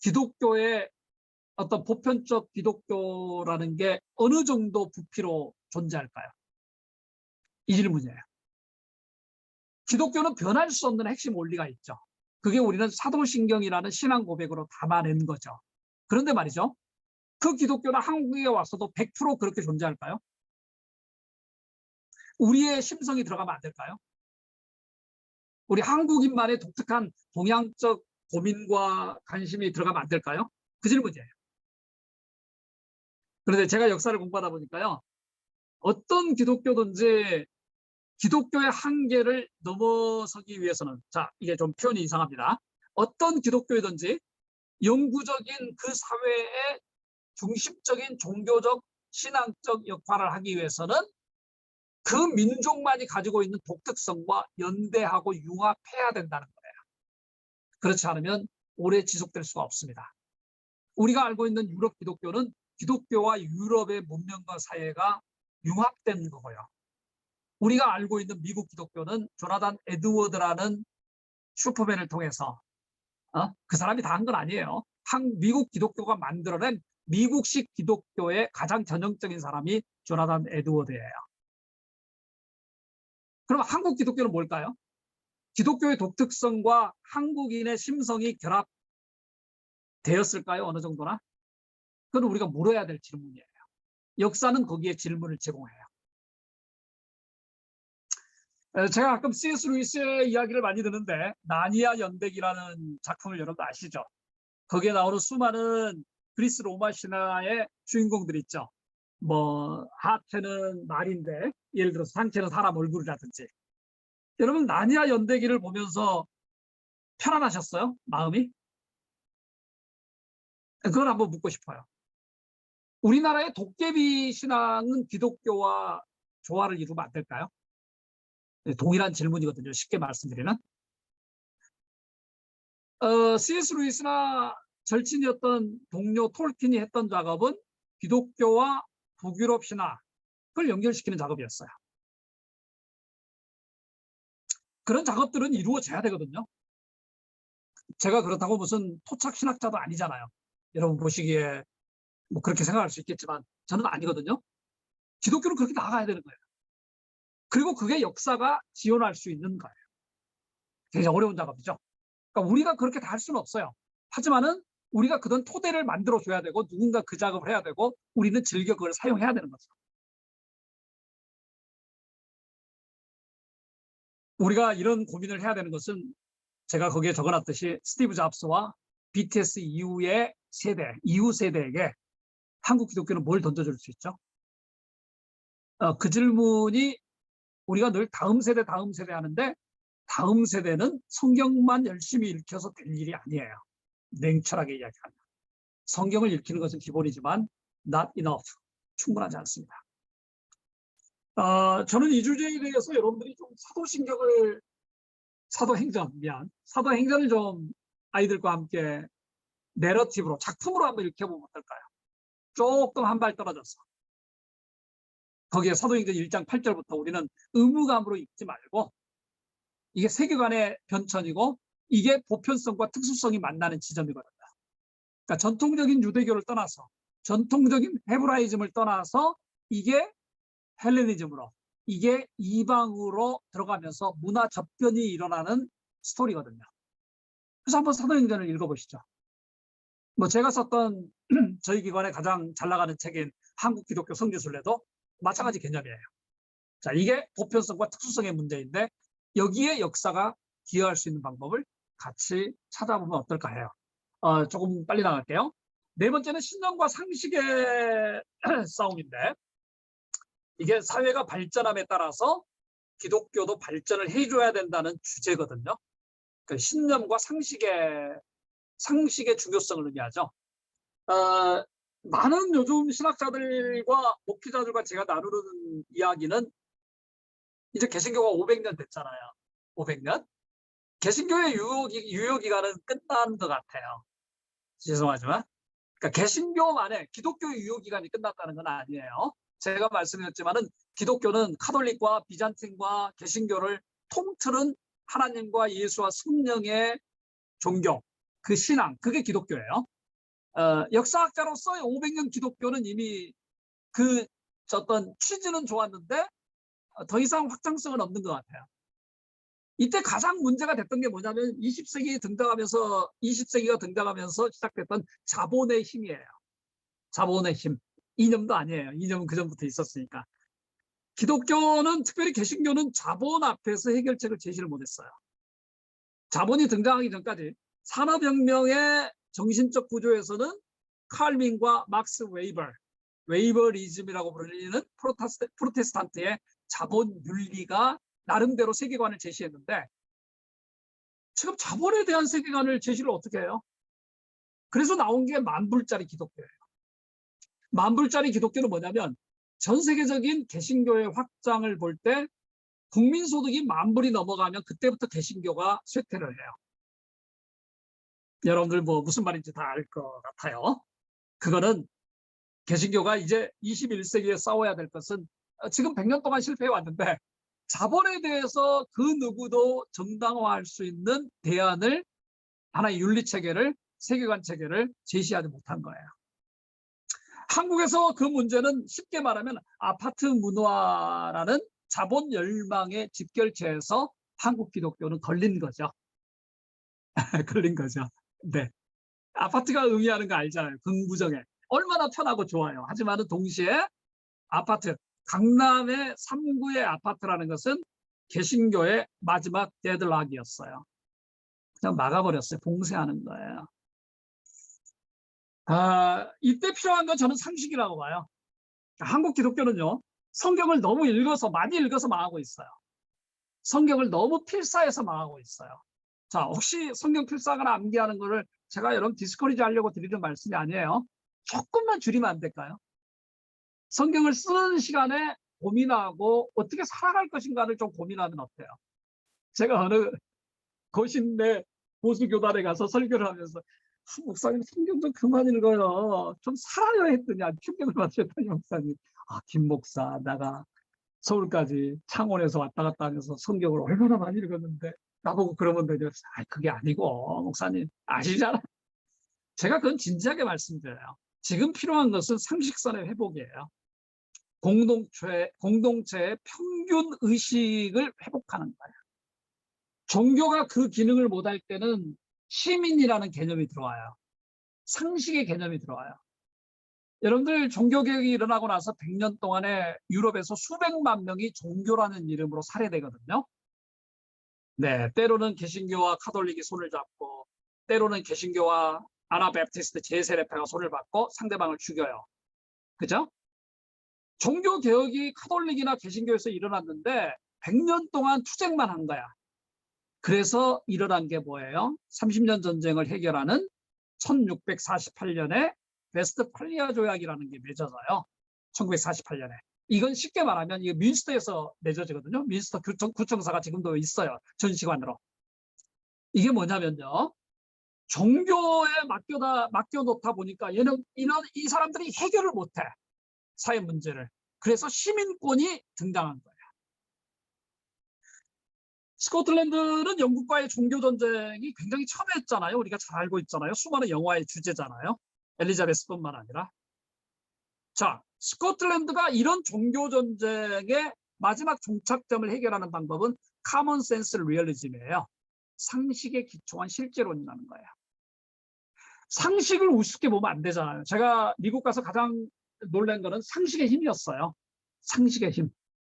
기독교의 어떤 보편적 기독교라는 게 어느 정도 부피로 존재할까요? 이 질문이에요. 기독교는 변할 수 없는 핵심 원리가 있죠. 그게 우리는 사도신경이라는 신앙 고백으로 담아낸 거죠. 그런데 말이죠. 그 기독교는 한국에 와서도 100% 그렇게 존재할까요? 우리의 심성이 들어가면 안 될까요? 우리 한국인만의 독특한 동양적 고민과 관심이 들어가면 안 될까요? 그 질문이에요. 그런데 제가 역사를 공부하다 보니까요. 어떤 기독교든지 기독교의 한계를 넘어서기 위해서는, 자, 이게 좀 표현이 이상합니다. 어떤 기독교이든지 영구적인 그 사회의 중심적인 종교적, 신앙적 역할을 하기 위해서는 그 민족만이 가지고 있는 독특성과 연대하고 융합해야 된다는 거예요. 그렇지 않으면 오래 지속될 수가 없습니다. 우리가 알고 있는 유럽 기독교는 기독교와 유럽의 문명과 사회가 융합된 거고요. 우리가 알고 있는 미국 기독교는 조나단 에드워드라는 슈퍼맨을 통해서 그 사람이 다 한 건 아니에요. 미국 기독교가 만들어낸 미국식 기독교의 가장 전형적인 사람이 조나단 에드워드예요. 그럼 한국 기독교는 뭘까요? 기독교의 독특성과 한국인의 심성이 결합되었을까요? 어느 정도나? 그건 우리가 물어야 될 질문이에요. 역사는 거기에 질문을 제공해요. 제가 가끔 C.S. 루이스의 이야기를 많이 듣는데 나니아 연백이라는 작품을 여러분 아시죠? 거기에 나오는 수많은 그리스 로마 신화의 주인공들 있죠. 뭐 하체는 말인데 예를 들어서 상체는 사람 얼굴이라든지. 여러분 나니아 연대기를 보면서 편안하셨어요? 마음이? 그걸 한번 묻고 싶어요. 우리나라의 도깨비 신앙은 기독교와 조화를 이루면 안 될까요? 동일한 질문이거든요. 쉽게 말씀드리면. C.S. 루이스나 절친이었던 동료 톨킨이 했던 작업은 기독교와 북유럽 신화 그걸 연결시키는 작업이었어요. 그런 작업들은 이루어져야 되거든요. 제가 그렇다고 무슨 토착 신학자도 아니잖아요. 여러분 보시기에 뭐 그렇게 생각할 수 있겠지만 저는 아니거든요. 기독교는 그렇게 나가야 되는 거예요. 그리고 그게 역사가 지원할 수 있는 거예요. 굉장히 어려운 작업이죠. 그러니까 우리가 그렇게 다 할 수는 없어요. 하지만은 우리가 그런 토대를 만들어줘야 되고 누군가 그 작업을 해야 되고 우리는 즐겨 그걸 사용해야 되는 거죠. 우리가 이런 고민을 해야 되는 것은 제가 거기에 적어놨듯이 스티브 잡스와 BTS 이후의 세대, 이후 세대에게 한국 기독교는 뭘 던져줄 수 있죠? 그 질문이 우리가 늘 다음 세대 하는데 다음 세대는 성경만 열심히 읽혀서 될 일이 아니에요. 냉철하게 이야기합니다. 성경을 읽히는 것은 기본이지만 not enough, 충분하지 않습니다. 저는 이 주제에 대해서 여러분들이 좀 사도행전을 좀 아이들과 함께 내러티브로, 작품으로 한번 읽혀보면 어떨까요? 조금 한 발 떨어져서. 거기에 사도행전 1장 8절부터 우리는 의무감으로 읽지 말고 이게 세계관의 변천이고 이게 보편성과 특수성이 만나는 지점이거든요. 그러니까 전통적인 유대교를 떠나서 전통적인 헤브라이즘을 떠나서 이게 헬레니즘으로 이게 이방으로 들어가면서 문화 접변이 일어나는 스토리거든요. 그래서 한번 사도행전을 읽어보시죠. 뭐 제가 썼던 저희 기관의 가장 잘 나가는 책인 한국 기독교 성지순례도 마찬가지 개념이에요. 자, 이게 보편성과 특수성의 문제인데 여기에 역사가 기여할 수 있는 방법을 같이 찾아보면 어떨까 해요. 조금 빨리 나갈게요. 네 번째는 신념과 상식의 싸움인데 이게 사회가 발전함에 따라서 기독교도 발전을 해줘야 된다는 주제거든요. 그 신념과 상식의 중요성을 의미하죠. 많은 요즘 신학자들과 목회자들과 제가 나누는 이야기는 이제 개신교가 500년 됐잖아요. 500년? 개신교의 유효 기간은 끝난 것 같아요. 죄송하지만. 그러니까 개신교만의 기독교의 유효 기간이 끝났다는 건 아니에요. 제가 말씀드렸지만은 기독교는 카톨릭과 비잔틴과 개신교를 통틀은 하나님과 예수와 성령의 종교, 그 신앙, 그게 기독교예요. 역사학자로서의 500년 기독교는 이미 그 어떤 취지는 좋았는데 더 이상 확장성은 없는 것 같아요. 이때 가장 문제가 됐던 게 뭐냐면 20세기가 등장하면서 시작됐던 자본의 힘이에요. 자본의 힘. 이념도 아니에요. 이념은 그전부터 있었으니까. 기독교는 특별히 개신교는 자본 앞에서 해결책을 제시를 못했어요. 자본이 등장하기 전까지 산업혁명의 정신적 구조에서는 칼빈과 막스 웨이버리즘이라고 불리는 프로테스탄트의 자본 윤리가 나름대로 세계관을 제시했는데 지금 자본에 대한 세계관을 제시를 어떻게 해요? 그래서 나온 게 만불짜리 기독교예요. 만불짜리 기독교는 뭐냐면 전 세계적인 개신교의 확장을 볼 때 국민소득이 만불이 넘어가면 그때부터 개신교가 쇠퇴를 해요. 여러분들 뭐 무슨 말인지 다 알 것 같아요. 그거는 개신교가 이제 21세기에 싸워야 될 것은 지금 100년 동안 실패해 왔는데 자본에 대해서 그 누구도 정당화할 수 있는 대안을 하나의 윤리체계를 세계관 체계를 제시하지 못한 거예요. 한국에서 그 문제는 쉽게 말하면 아파트 문화라는 자본 열망의 집결체에서 한국 기독교는 걸린 거죠. 걸린 거죠. 네. 아파트가 의미하는 거 알잖아요. 긍부정에. 얼마나 편하고 좋아요. 하지만 동시에 아파트, 강남의 3구의 아파트라는 것은 개신교의 마지막 데드락이었어요. 그냥 막아버렸어요. 봉쇄하는 거예요. 이때 필요한 건 저는 상식이라고 봐요. 한국 기독교는요, 성경을 너무 읽어서, 많이 읽어서 망하고 있어요. 성경을 너무 필사해서 망하고 있어요. 자, 혹시 성경 필사하거나 암기하는 거를 제가 여러분 디스커리지 하려고 드리는 말씀이 아니에요. 조금만 줄이면 안 될까요? 성경을 쓰는 시간에 고민하고 어떻게 살아갈 것인가를 좀 고민하면 어때요? 제가 어느 거신내 보수교단에 가서 설교를 하면서 목사님 성경 좀 그만 읽어요. 좀 살아요 했더니 충격을 받으셨더니 목사님. 김 목사 나가 서울까지 창원에서 왔다 갔다 하면서 성경을 얼마나 많이 읽었는데 나보고 그러면 되죠. 그게 아니고 목사님 아시잖아. 제가 그건 진지하게 말씀드려요. 지금 필요한 것은 상식선의 회복이에요. 공동체의 평균 의식을 회복하는 거예요. 종교가 그 기능을 못할 때는 시민이라는 개념이 들어와요. 상식의 개념이 들어와요. 여러분들 종교개혁이 일어나고 나서 100년 동안에 유럽에서 수백만 명이 종교라는 이름으로 살해되거든요. 네, 때로는 개신교와 카톨릭이 손을 잡고 때로는 개신교와 아나베프티스트 제세례파가 손을 받고 상대방을 죽여요. 그죠? 종교개혁이 카톨릭이나 개신교에서 일어났는데 100년 동안 투쟁만 한 거야. 그래서 일어난 게 뭐예요? 30년 전쟁을 해결하는 1648년에 웨스트팔리아 조약이라는 게 맺어져요. 1948년에. 이건 쉽게 말하면 이게 뮌스터에서 맺어지거든요. 뮌스터 구청사가 지금도 있어요. 전시관으로. 이게 뭐냐면요. 종교에 맡겨놓다 보니까 이 사람들이 해결을 못해. 사회 문제를. 그래서 시민권이 등장한 거예요. 스코틀랜드는 영국과의 종교전쟁이 굉장히 첨예했잖아요. 우리가 잘 알고 있잖아요. 수많은 영화의 주제잖아요. 엘리자베스뿐만 아니라. 자, 스코틀랜드가 이런 종교전쟁의 마지막 종착점을 해결하는 방법은 커먼센스 리얼리즘이에요. 상식에 기초한 실제론이라는 거예요. 상식을 우습게 보면 안 되잖아요. 제가 미국 가서 가장 놀란 거는 상식의 힘이었어요. 상식의 힘.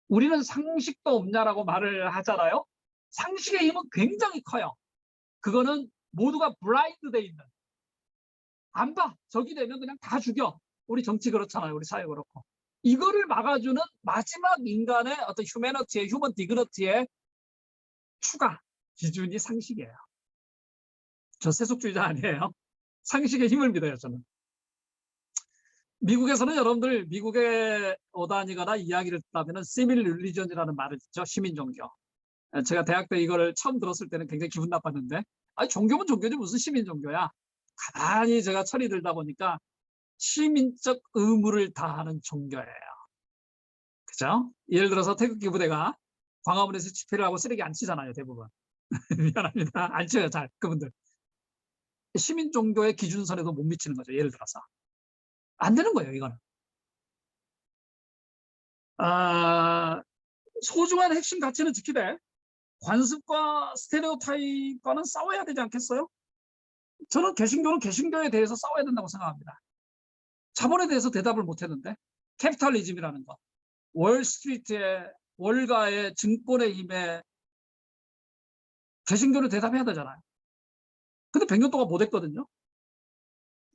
우리는 상식도 없냐라고 말을 하잖아요. 상식의 힘은 굉장히 커요. 그거는 모두가 블라인드 돼 있는. 안 봐. 적이 되면 그냥 다 죽여. 우리 정치 그렇잖아요. 우리 사회 그렇고. 이거를 막아주는 마지막 인간의 어떤 휴머니티의 휴먼 디그니티의 추가 기준이 상식이에요. 저 세속주의자 아니에요. 상식의 힘을 믿어요. 저는. 미국에서는 여러분들 미국에 오다니거나 이야기를 듣다면 시밀 릴리전이라는 말을 듣죠. 시민종교. 제가 대학 때 이걸 처음 들었을 때는 굉장히 기분 나빴는데 종교면 종교지 무슨 시민종교야. 가만히 제가 철이 들다 보니까 시민적 의무를 다하는 종교예요. 그죠? 예를 들어서 태극기 부대가 광화문에서 집회를 하고 쓰레기 안 치잖아요. 대부분. 미안합니다. 안 쳐요. 잘 그분들. 시민종교의 기준선에도 못 미치는 거죠. 예를 들어서. 안 되는 거예요. 이거는. 소중한 핵심 가치는 지키되 관습과 스테레오타입과는 싸워야 되지 않겠어요? 저는 개신교는 개신교에 대해서 싸워야 된다고 생각합니다. 자본에 대해서 대답을 못했는데 캐피탈리즘이라는 거, 월스트리트의 월가의 증권의 힘에 개신교는 대답해야 되잖아요. 근데 100년 동안 못했거든요.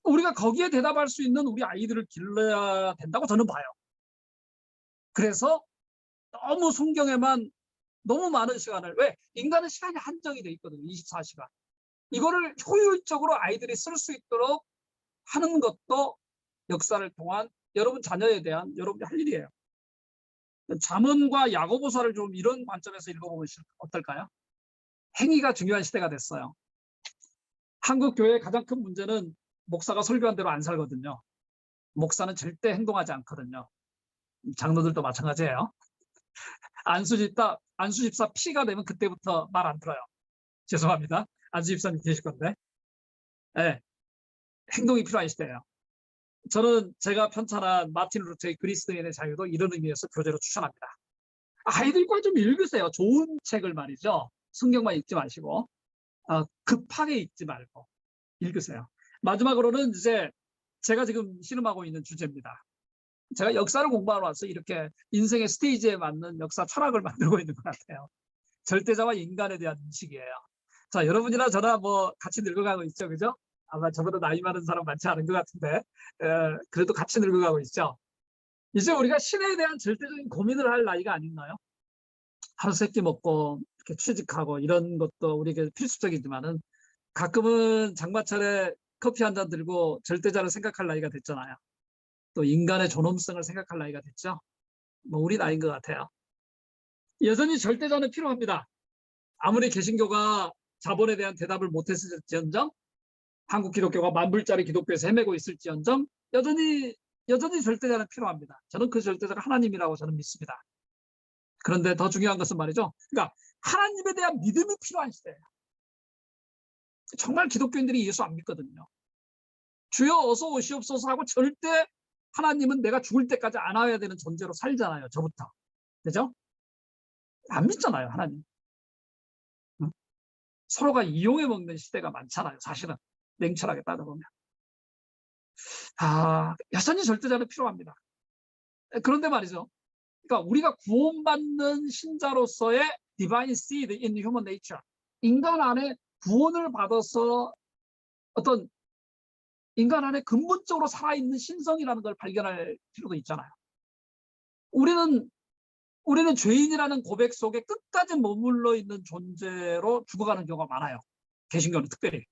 우리가 거기에 대답할 수 있는 우리 아이들을 길러야 된다고 저는 봐요. 그래서 너무 성경에만 너무 많은 시간을, 왜? 인간은 시간이 한정이 돼 있거든요. 24시간. 이거를 효율적으로 아이들이 쓸 수 있도록 하는 것도 역사를 통한 여러분 자녀에 대한 여러분이 할 일이에요. 잠언과 야고보서를 좀 이런 관점에서 읽어보면 어떨까요? 행위가 중요한 시대가 됐어요. 한국 교회의 가장 큰 문제는 목사가 설교한 대로 안 살거든요. 목사는 절대 행동하지 않거든요. 장로들도 마찬가지예요. 안수집사 피가 되면 그때부터 말 안 들어요. 죄송합니다. 안수집사님 계실 건데. 네, 행동이 필요한 시대예요. 저는 제가 편찬한 마틴 루터의 그리스도인의 자유도 이런 의미에서 교재로 추천합니다. 아이들과 좀 읽으세요. 좋은 책을 말이죠. 성경만 읽지 마시고 급하게 읽지 말고 읽으세요. 마지막으로는 이제 제가 지금 씨름하고 있는 주제입니다. 제가 역사를 공부하러 와서 이렇게 인생의 스테이지에 맞는 역사 철학을 만들고 있는 것 같아요. 절대자와 인간에 대한 인식이에요. 자, 여러분이나 저나 뭐 같이 늙어가고 있죠, 그죠? 아마 저보다 나이 많은 사람 많지 않은 것 같은데 그래도 같이 늙어가고 있죠. 이제 우리가 신에 대한 절대적인 고민을 할 나이가 아닌가요? 하루 세끼 먹고 이렇게 취직하고 이런 것도 우리에게 필수적이지만은 가끔은 장마철에 커피 한 잔 들고 절대자를 생각할 나이가 됐잖아요. 또 인간의 존엄성을 생각할 나이가 됐죠. 뭐 우리 나이인 것 같아요. 여전히 절대자는 필요합니다. 아무리 개신교가 자본에 대한 대답을 못했을지언정, 한국 기독교가 만불짜리 기독교에서 헤매고 있을지언정 여전히 절대자는 필요합니다. 저는 그 절대자가 하나님이라고 저는 믿습니다. 그런데 더 중요한 것은 말이죠. 그러니까 하나님에 대한 믿음이 필요한 시대예요. 정말 기독교인들이 예수 안 믿거든요. 주여 어서 오시옵소서 하고 절대 하나님은 내가 죽을 때까지 안 와야 되는 존재로 살잖아요. 저부터. 그죠? 안 믿잖아요. 하나님. 응? 서로가 이용해 먹는 시대가 많잖아요. 사실은. 냉철하게 따져보면. 여전히 절대자는 필요합니다. 그런데 말이죠. 그러니까 우리가 구원받는 신자로서의 divine seed in human nature. 인간 안에 구원을 받아서 어떤 인간 안에 근본적으로 살아있는 신성이라는 걸 발견할 필요도 있잖아요. 우리는 죄인이라는 고백 속에 끝까지 머물러 있는 존재로 죽어가는 경우가 많아요. 개신교는 특별히.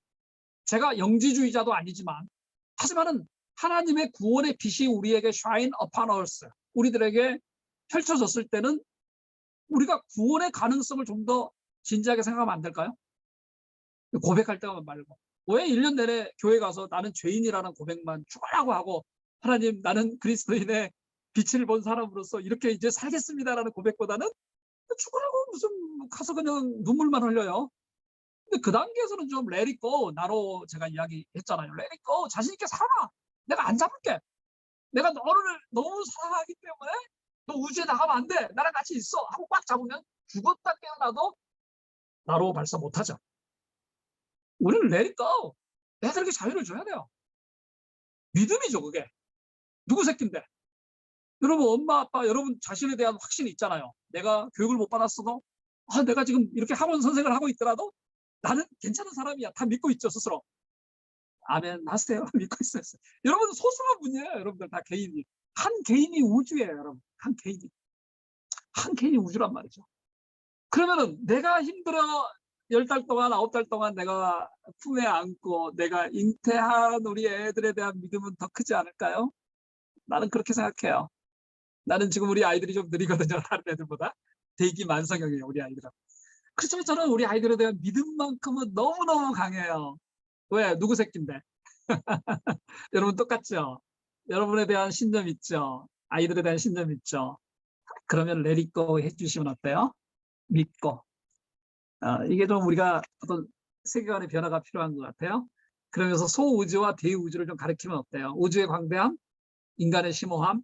제가 영지주의자도 아니지만 하지만은 하나님의 구원의 빛이 우리에게 shine upon us, 우리들에게 펼쳐졌을 때는 우리가 구원의 가능성을 좀 더 진지하게 생각하면 안 될까요? 고백할 때만 말고. 왜 1년 내내 교회 가서 나는 죄인이라는 고백만 죽으라고 하고 하나님 나는 그리스도인의 빛을 본 사람으로서 이렇게 이제 살겠습니다라는 고백보다는 죽으라고 무슨 가서 그냥 눈물만 흘려요. 근데 그 단계에서는 좀 let it go, 나로 제가 이야기했잖아요. let it go, 자신 있게 살아. 내가 안 잡을게. 내가 너를 너무 사랑하기 때문에 너 우주에 나가면 안 돼. 나랑 같이 있어. 하고 꽉 잡으면 죽었다 깨어나도 나로 발사 못하죠. 우리는 let it go. 애들에게 자유를 줘야 돼요. 믿음이죠, 그게. 누구 새끼인데. 여러분, 엄마, 아빠, 여러분 자신에 대한 확신이 있잖아요. 내가 교육을 못 받았어도, 내가 지금 이렇게 학원 선생을 하고 있더라도 나는 괜찮은 사람이야. 다 믿고 있죠, 스스로. 아멘 하세요. 믿고 있어요. 여러분, 소중한 분이에요. 여러분들 다 개인이. 한 개인이 우주예요, 여러분. 한 개인이 우주란 말이죠. 그러면은 내가 힘들어 10달 동안, 9달 동안 내가 품에 안고 내가 잉태한 우리 애들에 대한 믿음은 더 크지 않을까요? 나는 그렇게 생각해요. 나는 지금 우리 아이들이 좀 느리거든요. 다른 애들보다. 대기 만성형이에요, 우리 아이들은. 그렇지만 저는 우리 아이들에 대한 믿음만큼은 너무너무 강해요. 왜? 누구 새끼인데? 여러분 똑같죠? 여러분에 대한 신념 있죠? 아이들에 대한 신념 있죠? 그러면 let it go 해주시면 어때요? 믿고. 이게 좀 우리가 어떤 세계관의 변화가 필요한 것 같아요. 그러면서 소우주와 대우주를 좀 가리키면 어때요? 우주의 광대함, 인간의 심오함.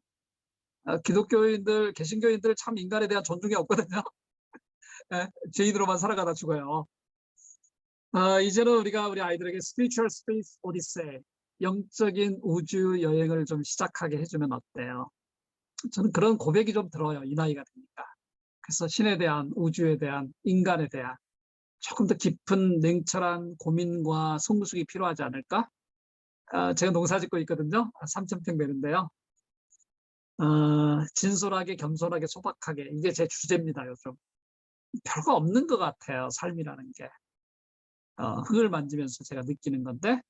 기독교인들, 개신교인들 참 인간에 대한 존중이 없거든요. 죄인으로만 살아가다 죽어요. 이제는 우리가 우리 아이들에게 spiritual space odyssey, 영적인 우주 여행을 좀 시작하게 해주면 어때요? 저는 그런 고백이 좀 들어요. 이 나이가 되니까. 그래서 신에 대한, 우주에 대한, 인간에 대한 조금 더 깊은 냉철한 고민과 성숙이 필요하지 않을까? 제가 농사 짓고 있거든요. 3,000평 되는데요. 진솔하게, 겸손하게, 소박하게. 이게 제 주제입니다, 요즘. 별거 없는 것 같아요, 삶이라는 게. 흙을 만지면서 제가 느끼는 건데,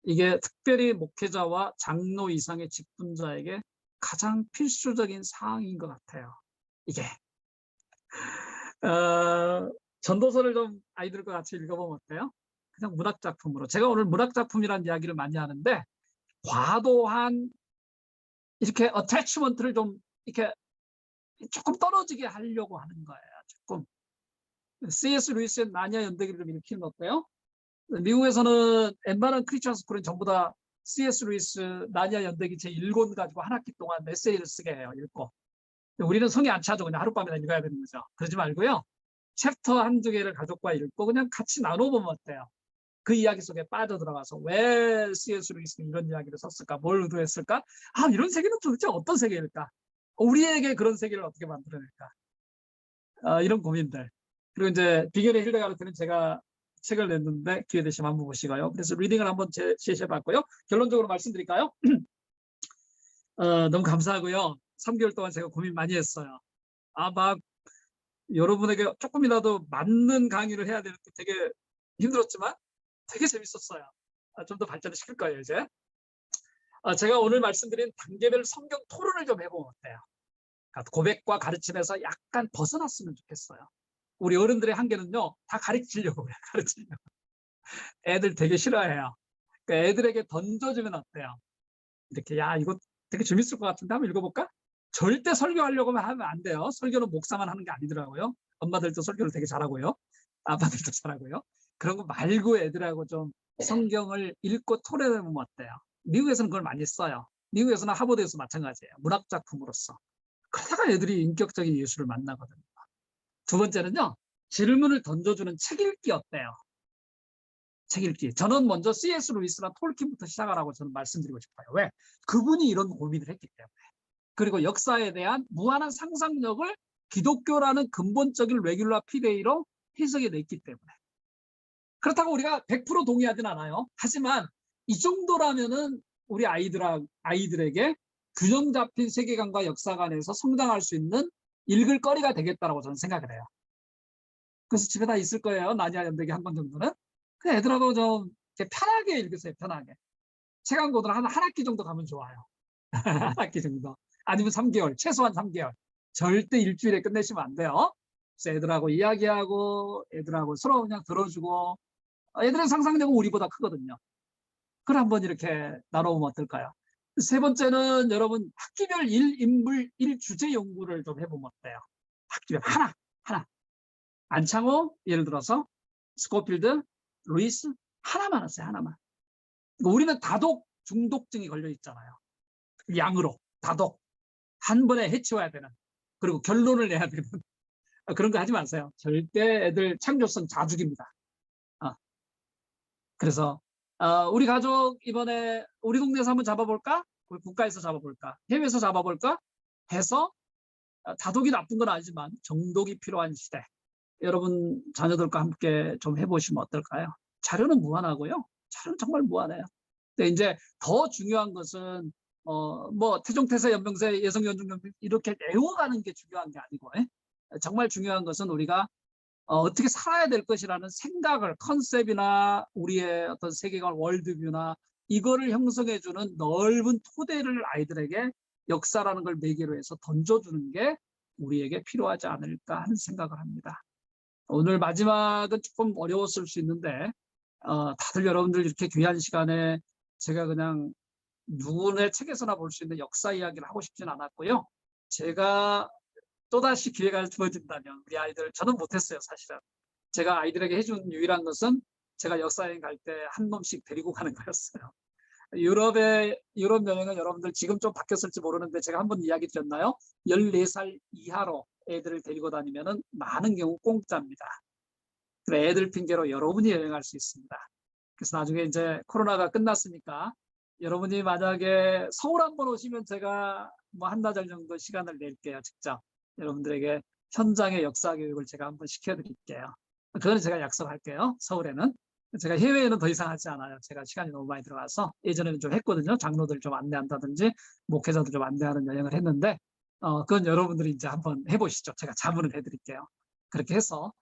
이게 특별히 목회자와 장로 이상의 직분자에게 가장 필수적인 사항인 것 같아요. 이게. 전도서를 좀 아이들과 같이 읽어보면 어때요? 그냥 문학작품으로. 제가 오늘 문학작품이라는 이야기를 많이 하는데, 과도한 이렇게 어태치먼트를 좀 이렇게 조금 떨어지게 하려고 하는 거예요. 조금. C.S. 루이스의 나니아 연대기를 좀 일으키는 어때요? 미국에서는 웬만한 크리스천 스쿨은 전부 다 C.S. 루이스 나니아 연대기 제1권 가지고 한 학기 동안 에세이를 쓰게 해요. 읽고. 우리는 성이 안 차죠. 그냥 하룻밤에 읽어야 되는 거죠. 그러지 말고요. 챕터 한두 개를 가족과 읽고 그냥 같이 나눠보면 어때요? 그 이야기 속에 빠져들어가서 왜 C.S. 루이스는 이런 이야기를 썼을까? 뭘 의도했을까? 아, 이런 세계는 도대체 어떤 세계일까? 우리에게 그런 세계를 어떻게 만들어낼까? 이런 고민들. 그리고 이제 비결의 힐데가르트는 제가 책을 냈는데 기회 되시면 한번 보시고요. 그래서 리딩을 한번 제시해봤고요. 결론적으로 말씀드릴까요? 너무 감사하고요. 3개월 동안 제가 고민 많이 했어요. 막 여러분에게 조금이라도 맞는 강의를 해야 되는데 되게 힘들었지만 되게 재밌었어요. 좀 더 발전을 시킬 거예요, 이제. 제가 오늘 말씀드린 단계별 성경 토론을 좀 해보면 어때요? 그러니까 고백과 가르침에서 약간 벗어났으면 좋겠어요. 우리 어른들의 한계는요, 다 가르치려고 해요, 가르치려고. 애들 되게 싫어해요. 그러니까 애들에게 던져주면 어때요? 이렇게, 야, 이거 되게 재밌을 것 같은데 한번 읽어볼까? 절대 설교하려고 하면 안 돼요. 설교는 목사만 하는 게 아니더라고요. 엄마들도 설교를 되게 잘하고요. 아빠들도 잘하고요. 그런 거 말고 애들하고 좀 성경을 읽고 토론해보면 어때요? 미국에서는 그걸 많이 써요. 미국에서는 하버드에서 마찬가지예요. 문학 작품으로서. 그러다가 애들이 인격적인 예수를 만나거든요. 두 번째는요. 질문을 던져주는 책 읽기 어때요? 책 읽기. 저는 먼저 C.S. 루이스나 톨킨부터 시작하라고 저는 말씀드리고 싶어요. 왜? 그분이 이런 고민을 했기 때문에. 그리고 역사에 대한 무한한 상상력을 기독교라는 근본적인 레귤라 피데이로 해석해냈기 때문에. 그렇다고 우리가 100% 동의하진 않아요. 하지만 이 정도라면은 우리 아이들에게 균형 잡힌 세계관과 역사관에서 성장할 수 있는 읽을 거리가 되겠다라고 저는 생각을 해요. 그래서 집에 다 있을 거예요. 나니아 연대기 한 권 정도는. 그냥 애들하고 좀 편하게 읽으세요. 편하게. 책 한 권으로 한 학기 정도 가면 좋아요. 한 학기 정도. 아니면 3개월. 최소한 3개월. 절대 일주일에 끝내시면 안 돼요. 그래서 애들하고 이야기하고 애들하고 서로 그냥 들어주고 애들의 상상력은 우리보다 크거든요. 그걸 한번 이렇게 나눠보면 어떨까요? 세 번째는 여러분 학기별 1인물 1주제 연구를 좀 해보면 어때요? 학기별 하나. 안창호 예를 들어서 스코필드, 루이스 하나만 하세요. 하나만. 그러니까 우리는 다독 중독증이 걸려 있잖아요. 양으로 다독 한 번에 해치워야 되는 그리고 결론을 내야 되는 그런 거 하지 마세요. 절대 애들 창조성 자죽입니다. 그래서 우리 가족 이번에 우리 동네에서 한번 잡아볼까? 우리 국가에서 잡아볼까? 해외에서 잡아볼까? 해서 다독이 나쁜 건 아니지만 정독이 필요한 시대. 여러분 자녀들과 함께 좀 해보시면 어떨까요? 자료는 무한하고요. 자료는 정말 무한해요. 근데 이제 더 중요한 것은 뭐 태종태세 연명세 예성연중연명 이렇게 외워가는 게 중요한 게 아니고 정말 중요한 것은 우리가 어떻게 살아야 될 것이라는 생각을 컨셉이나 우리의 어떤 세계관 월드뷰나 이거를 형성해주는 넓은 토대를 아이들에게 역사라는 걸 매개로 해서 던져주는 게 우리에게 필요하지 않을까 하는 생각을 합니다. 오늘 마지막은 조금 어려웠을 수 있는데 다들 여러분들 이렇게 귀한 시간에 제가 그냥 누구의 책에서나 볼 수 있는 역사 이야기를 하고 싶진 않았고요. 제가 또다시 기회가 주어진다면 우리 아이들 저는 못했어요. 사실은 제가 아이들에게 해준 유일한 것은 제가 역사여행 갈 때 한 놈씩 데리고 가는 거였어요. 유럽 여행은 여러분들 지금 좀 바뀌었을지 모르는데 제가 한번 이야기 드렸나요? 14살 이하로 애들을 데리고 다니면 많은 경우 공짜입니다. 그래 애들 핑계로 여러분이 여행할 수 있습니다. 그래서 나중에 이제 코로나가 끝났으니까 여러분이 만약에 서울 한번 오시면 제가 뭐 한나절 정도 시간을 낼게요. 직접 여러분들에게 현장의 역사 교육을 제가 한번 시켜드릴게요. 그거는 제가 약속할게요. 서울에는. 제가 해외에는 더 이상 하지 않아요. 제가 시간이 너무 많이 들어가서 예전에는 좀 했거든요. 장로들 좀 안내한다든지 목회자들 좀 안내하는 여행을 했는데 그건 여러분들이 이제 한번 해보시죠. 제가 자문을 해드릴게요. 그렇게 해서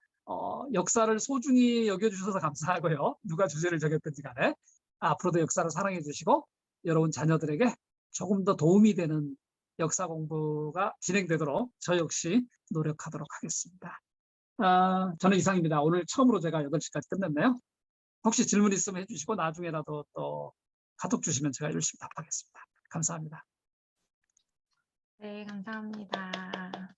역사를 소중히 여겨주셔서 감사하고요. 누가 주제를 정했든지 간에 앞으로도 역사를 사랑해 주시고 여러분 자녀들에게 조금 더 도움이 되는 역사 공부가 진행되도록 저 역시 노력하도록 하겠습니다. 저는 이상입니다. 오늘 처음으로 제가 8시까지 끝냈네요. 혹시 질문 있으면 해주시고 나중에라도 또 카톡 주시면 제가 열심히 답하겠습니다. 감사합니다. 네, 감사합니다.